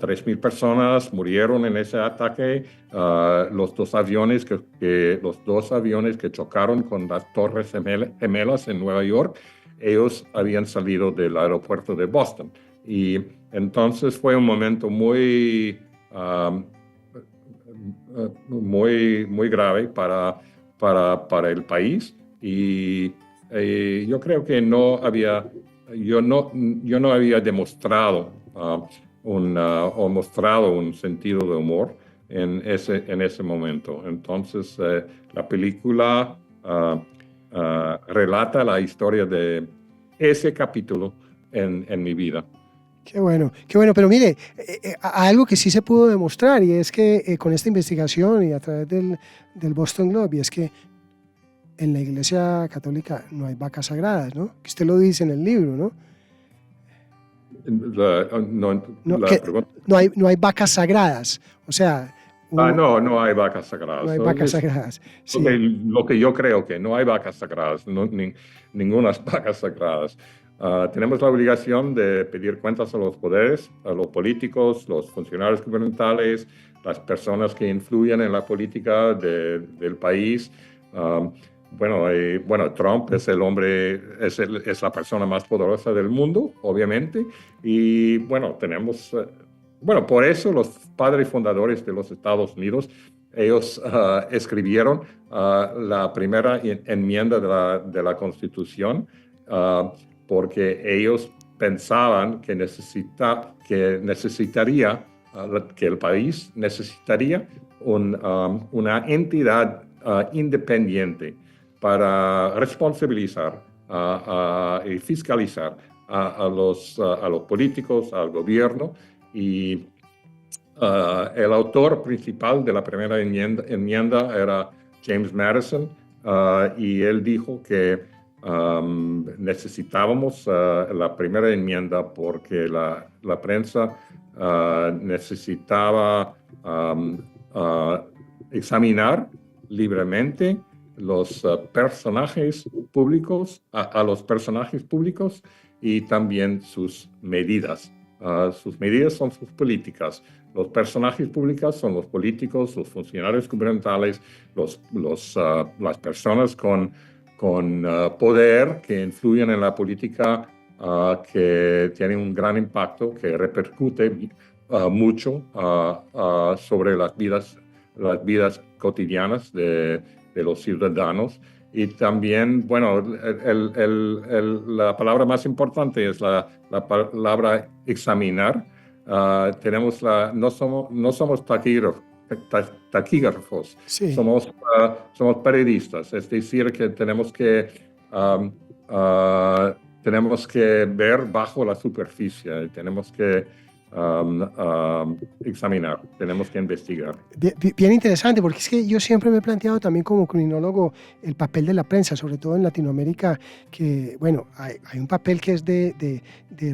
3,000 personas murieron en ese ataque. Los dos aviones que chocaron con las Torres Gemelas en Nueva York, ellos habían salido del aeropuerto de Boston. Y entonces fue un momento muy grave para el país. Y yo creo que yo no había demostrado mostrado un sentido de humor en ese momento. Entonces, la película relata la historia de ese capítulo en mi vida. Qué bueno, pero mire, algo que sí se pudo demostrar y es que con esta investigación y a través del Boston Globe, y es que en la Iglesia Católica no hay vacas sagradas, ¿no? Que usted lo dice en el libro, ¿no? No hay vacas sagradas, o sea... no hay vacas sagradas. No hay vacas sagradas, sí. Lo que yo creo que no hay vacas sagradas, ninguna vacas sagradas. Tenemos la obligación de pedir cuentas a los poderes, a los políticos, los funcionarios gubernamentales, las personas que influyen en la política del país. Trump es el hombre, es la persona más poderosa del mundo, obviamente, y por eso los padres fundadores de los Estados Unidos, ellos escribieron la primera enmienda de la Constitución, porque ellos pensaban que que el país necesitaría una entidad independiente para responsabilizar y fiscalizar a los políticos, al gobierno. Y el autor principal de la primera enmienda era James Madison, y él dijo que necesitábamos la primera enmienda porque la prensa necesitaba examinar libremente los personajes públicos, a los personajes públicos y también sus medidas. Sus medidas son sus políticas. Los personajes públicos son los políticos, los funcionarios gubernamentales, las personas con poder que influyen en la política, que tienen un gran impacto, que repercute mucho sobre las vidas cotidianas de los ciudadanos. Y también, la palabra más importante es la palabra examinar. No somos taquígrafos, Sí. somos periodistas, es decir, que tenemos que ver bajo la superficie, tenemos que examinar, tenemos que investigar. Bien interesante, porque es que yo siempre me he planteado también como criminólogo el papel de la prensa, sobre todo en Latinoamérica, que hay un papel que es de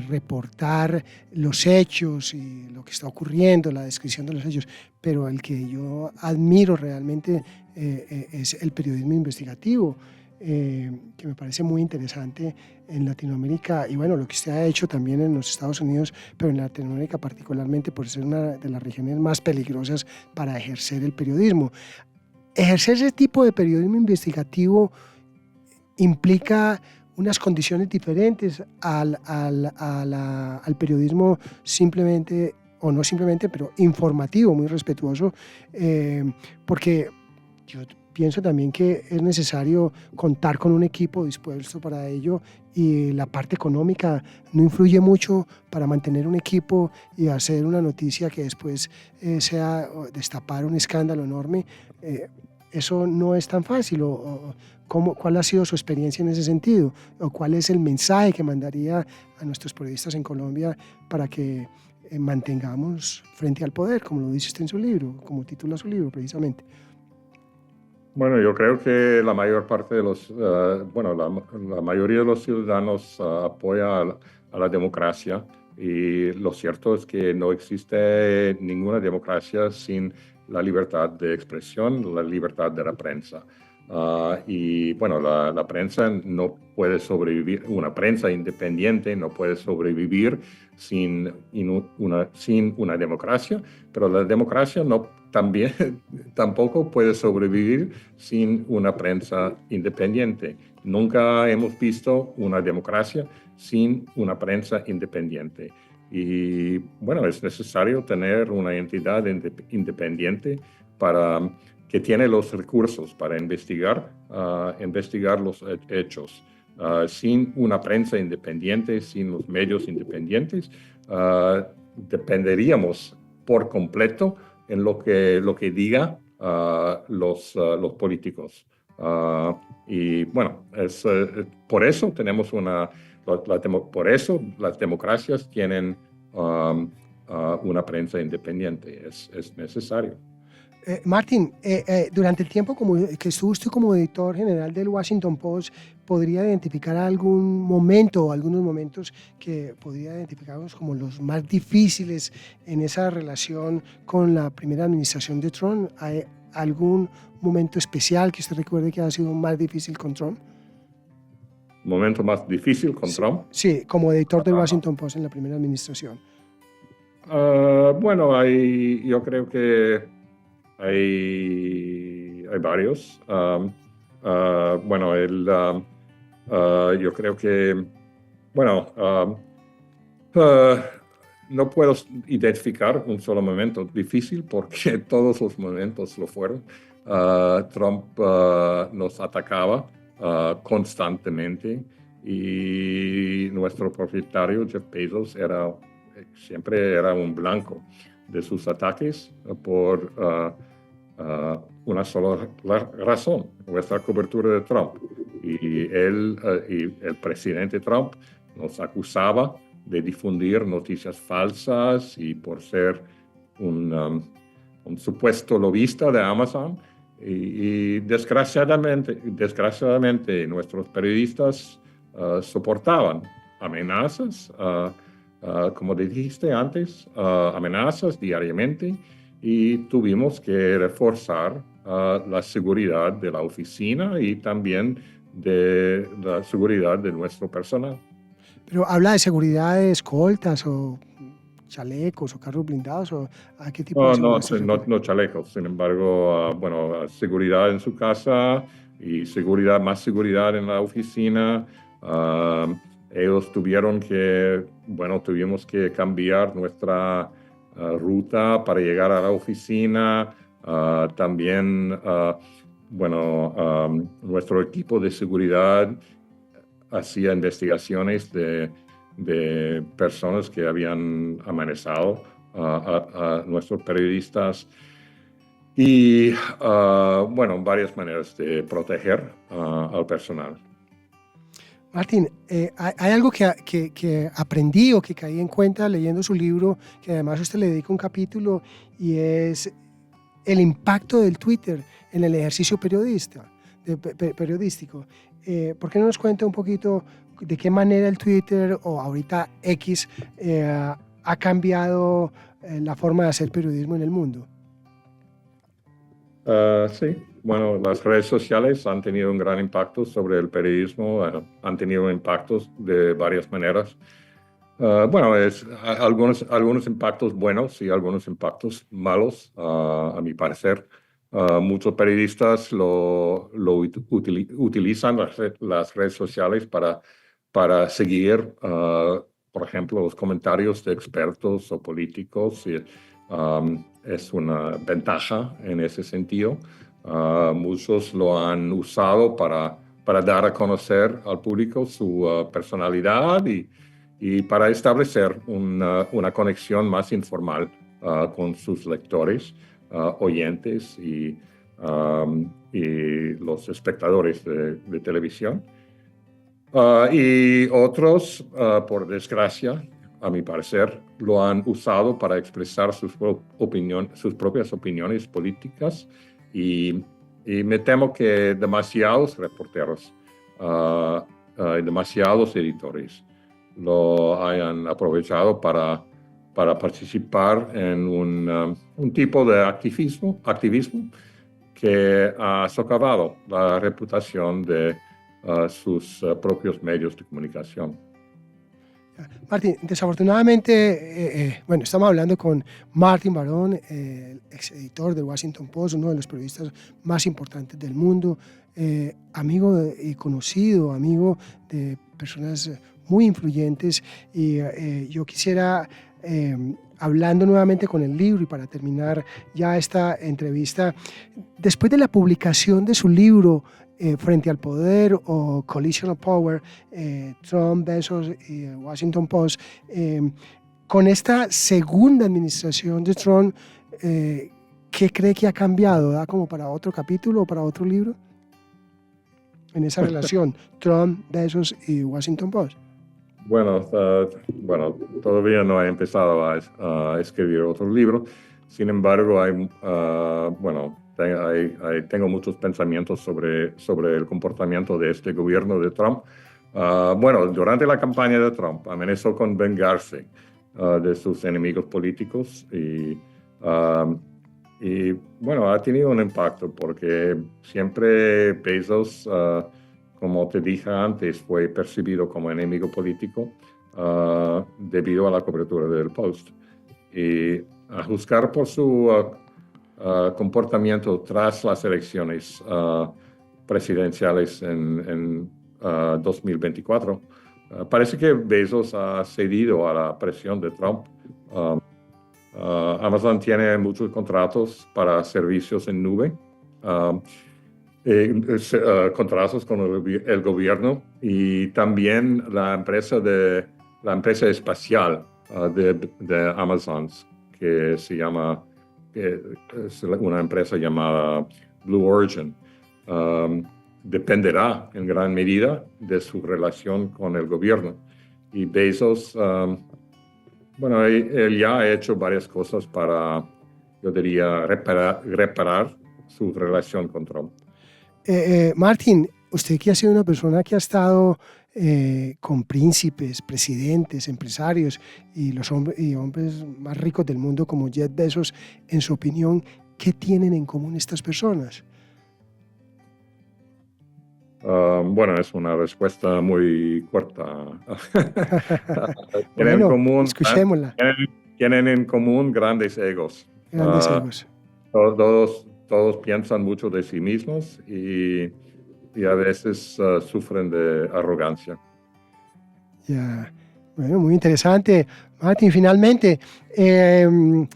reportar los hechos y lo que está ocurriendo, la descripción de los hechos, pero el que yo admiro realmente es el periodismo investigativo, que me parece muy interesante en Latinoamérica y lo que usted ha hecho también en los Estados Unidos, pero en Latinoamérica particularmente por ser una de las regiones más peligrosas para ejercer el periodismo. Ejercer ese tipo de periodismo investigativo implica unas condiciones diferentes al periodismo simplemente, o no simplemente, pero informativo, muy respetuoso, porque yo pienso también que es necesario contar con un equipo dispuesto para ello y la parte económica no influye mucho para mantener un equipo y hacer una noticia que después sea destapar un escándalo enorme. Eso no es tan fácil. ¿Cuál ha sido su experiencia en ese sentido? ¿O cuál es el mensaje que mandaría a nuestros periodistas en Colombia para que mantengamos frente al poder, como lo dice usted en su libro, como titula su libro precisamente? Bueno, yo creo que la mayor parte de la mayoría de los ciudadanos apoya a la democracia, y lo cierto es que no existe ninguna democracia sin la libertad de expresión, la libertad de la prensa. La prensa no puede sobrevivir, una prensa independiente no puede sobrevivir sin una democracia, pero la democracia tampoco puede sobrevivir sin una prensa independiente. Nunca hemos visto una democracia sin una prensa independiente. Y es necesario tener una entidad independiente que tiene los recursos para investigar los hechos. Sin una prensa independiente, sin los medios independientes, dependeríamos por completo en lo que diga los políticos. Y bueno, por eso tenemos por eso las democracias tienen una prensa independiente. Es necesario. Martín, durante el tiempo que estuvo usted como editor general del Washington Post, ¿podría identificar algún momento o algunos momentos que podría identificarnos como los más difíciles en esa relación con la primera administración de Trump? ¿Hay algún momento especial que usted recuerde que ha sido más difícil con Trump? ¿Momento más difícil con Trump? Sí, como editor del Washington Post en la primera administración. Bueno, yo creo que hay varios. Bueno, yo creo que, bueno, no puedo identificar un solo momento difícil porque todos los momentos lo fueron. Trump nos atacaba constantemente y nuestro propietario Jeff Bezos siempre era un blanco de sus ataques por una sola razón, nuestra cobertura de Trump. Y el presidente Trump nos acusaba de difundir noticias falsas y por ser un supuesto lobista de Amazon. Y desgraciadamente nuestros periodistas soportaban amenazas, como dijiste antes, amenazas diariamente, y tuvimos que reforzar la seguridad de la oficina y también de la seguridad de nuestro personal. Pero habla de seguridad de escoltas o chalecos o carros blindados, o ¿a qué tipo de seguridad? No chalecos. Sin embargo, bueno, seguridad en su casa y más seguridad en la oficina. Ellos tuvimos que cambiar nuestra ruta para llegar a la oficina. También, nuestro equipo de seguridad hacía investigaciones de personas que habían amenazado a nuestros periodistas y, varias maneras de proteger al personal. Martín, hay algo que aprendí o que caí en cuenta leyendo su libro, que además usted le dedica un capítulo, y es el impacto del Twitter en el ejercicio periodístico. ¿Por qué no nos cuenta un poquito de qué manera el Twitter, o ahorita X, ha cambiado la forma de hacer periodismo en el mundo? Sí, bueno, las redes sociales han tenido un gran impacto sobre el periodismo, han tenido impactos de varias maneras. Algunos impactos buenos y algunos impactos malos, a mi parecer. Muchos periodistas utilizan las redes sociales para seguir, por ejemplo, los comentarios de expertos o políticos. Es una ventaja en ese sentido. Muchos lo han usado para dar a conocer al público su personalidad y para establecer una conexión más informal con sus lectores, oyentes y los espectadores de televisión. Y otros, por desgracia, a mi parecer, lo han usado para expresar sus propias opiniones políticas y me temo que demasiados reporteros y demasiados editores lo hayan aprovechado para participar en un tipo de activismo que ha socavado la reputación de sus propios medios de comunicación. Martín, desafortunadamente, estamos hablando con Martín Barón, el ex editor del Washington Post, uno de los periodistas más importantes del mundo, amigo y conocido, amigo de personas muy influyentes, y yo quisiera, hablando nuevamente con el libro y para terminar ya esta entrevista, después de la publicación de su libro, Frente al Poder o Collision of Power, Trump, Bezos y Washington Post, con esta segunda administración de Trump, ¿qué cree que ha cambiado? ¿Da como para otro capítulo o para otro libro? en esa relación Trump, Bezos y Washington Post? Bueno, todavía no he empezado a escribir otro libro. Sin embargo, tengo muchos pensamientos sobre el comportamiento de este gobierno de Trump. Durante la campaña de Trump amenazó con vengarse de sus enemigos políticos y ha tenido un impacto porque siempre Bezos, como te dije antes, fue percibido como enemigo político debido a la cobertura del Post. Y a juzgar por su comportamiento tras las elecciones presidenciales en 2024, parece que Bezos ha cedido a la presión de Trump. Amazon tiene muchos contratos para servicios en nube, contratos con el gobierno y también la empresa espacial de Amazon, que es una empresa llamada Blue Origin. Dependerá en gran medida de su relación con el gobierno. Y Bezos, él ya ha hecho varias cosas para, yo diría, reparar su relación con Trump. Martin, usted que ha sido una persona que ha estado con príncipes, presidentes, empresarios y los hombres más ricos del mundo como Jeff Bezos, en su opinión, ¿qué tienen en común estas personas? Es una respuesta muy corta. Escuchémosla. Tienen en común grandes egos. Grandes egos. Todos piensan mucho de sí mismos y a veces sufren de arrogancia. Ya. Bueno, muy interesante. Martin, finalmente, de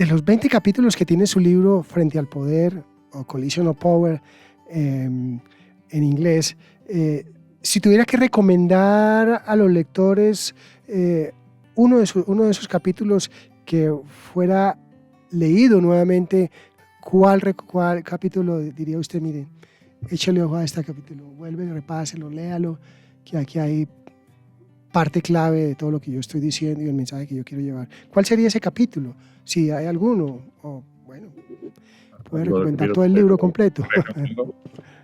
los 20 capítulos que tiene su libro Frente al Poder o Collision of Power, en inglés, si tuviera que recomendar a los lectores uno de esos capítulos que fuera leído nuevamente, ¿cuál capítulo diría usted? Miren, échale ojo a este capítulo, vuelve, repáselo, léalo, que aquí hay parte clave de todo lo que yo estoy diciendo y el mensaje que yo quiero llevar. ¿Cuál sería ese capítulo? Si hay alguno, o bueno, puede recomendar todo el libro completo.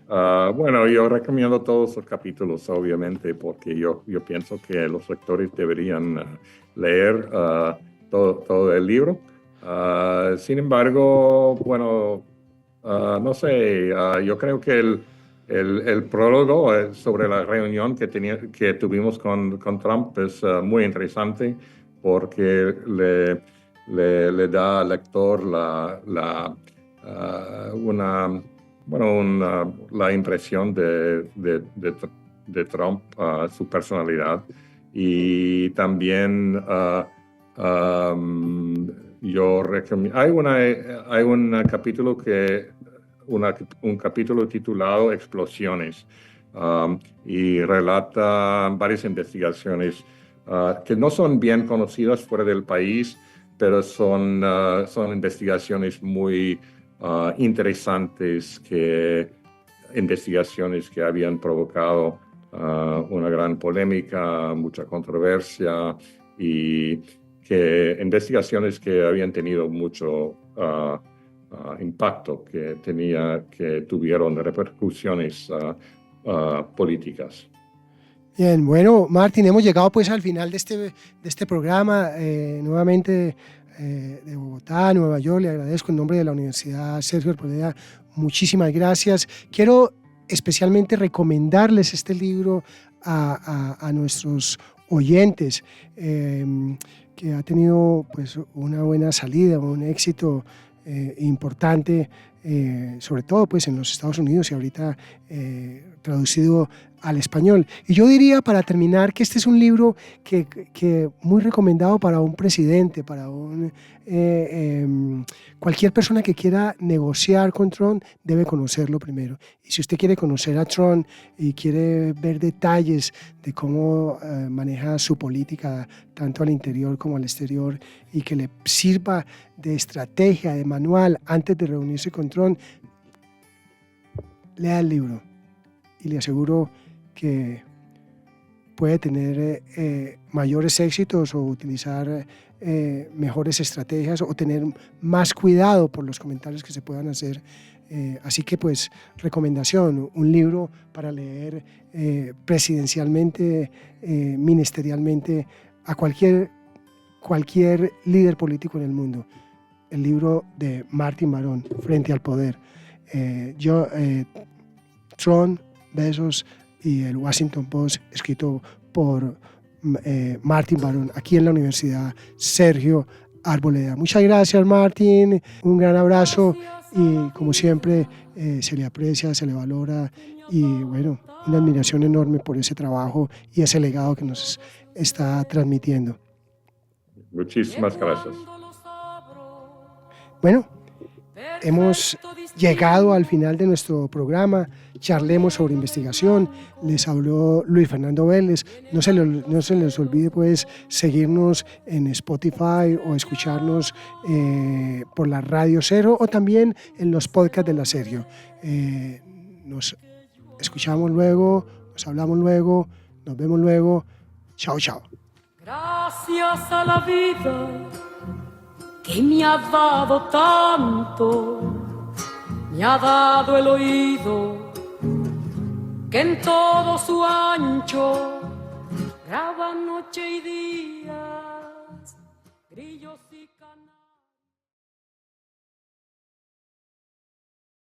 Yo recomiendo todos los capítulos, obviamente, porque yo pienso que los lectores deberían leer todo el libro. Sin embargo, no sé, yo creo que el prólogo sobre la reunión que tuvimos con Trump es muy interesante porque le da al lector la impresión de Trump, su personalidad. Y también yo recomiendo, hay un capítulo titulado Explosiones, y relata varias investigaciones que no son bien conocidas fuera del país, pero son investigaciones muy interesantes, investigaciones que habían provocado una gran polémica, mucha controversia, y investigaciones que habían tenido mucho impacto, que tuvieron repercusiones políticas. Bien, bueno, Martin, hemos llegado pues al final de este programa, nuevamente de Bogotá, Nueva York. Le agradezco en nombre de la Universidad Sergio Arboleda, muchísimas gracias. Quiero especialmente recomendarles este libro a nuestros oyentes, que ha tenido pues una buena salida, un éxito importante, sobre todo pues en los Estados Unidos y ahorita traducido al español. Y yo diría, para terminar, que este es un libro que muy recomendado para un presidente, para cualquier persona que quiera negociar con Trump debe conocerlo primero. Y si usted quiere conocer a Trump y quiere ver detalles de cómo maneja su política tanto al interior como al exterior, y que le sirva de estrategia, de manual antes de reunirse con Trump, lea el libro y le aseguro que puede tener mayores éxitos o utilizar mejores estrategias o tener más cuidado por los comentarios que se puedan hacer. Así que pues recomendación, un libro para leer presidencialmente, ministerialmente, a cualquier líder político en el mundo. El libro de Martin Barón, Frente al Poder. Trump, Bezos y el Washington Post, escrito por Martin Barón, aquí en la Universidad Sergio Arboleda. Muchas gracias, Martin, un gran abrazo y como siempre se le aprecia, se le valora y bueno, una admiración enorme por ese trabajo y ese legado que nos está transmitiendo. Muchísimas gracias. Bueno, hemos llegado al final de nuestro programa. Charlemos sobre investigación. Les habló Luis Fernando Vélez. No se les olvide pues seguirnos en Spotify o escucharnos por la Radio Cero o también en los podcasts de la Sergio. Nos escuchamos luego, nos hablamos luego, nos vemos luego. Chao, chao. Gracias a la vida que me ha dado tanto, me ha dado el oído que en todo su ancho graba noche y días, grillos y canarios.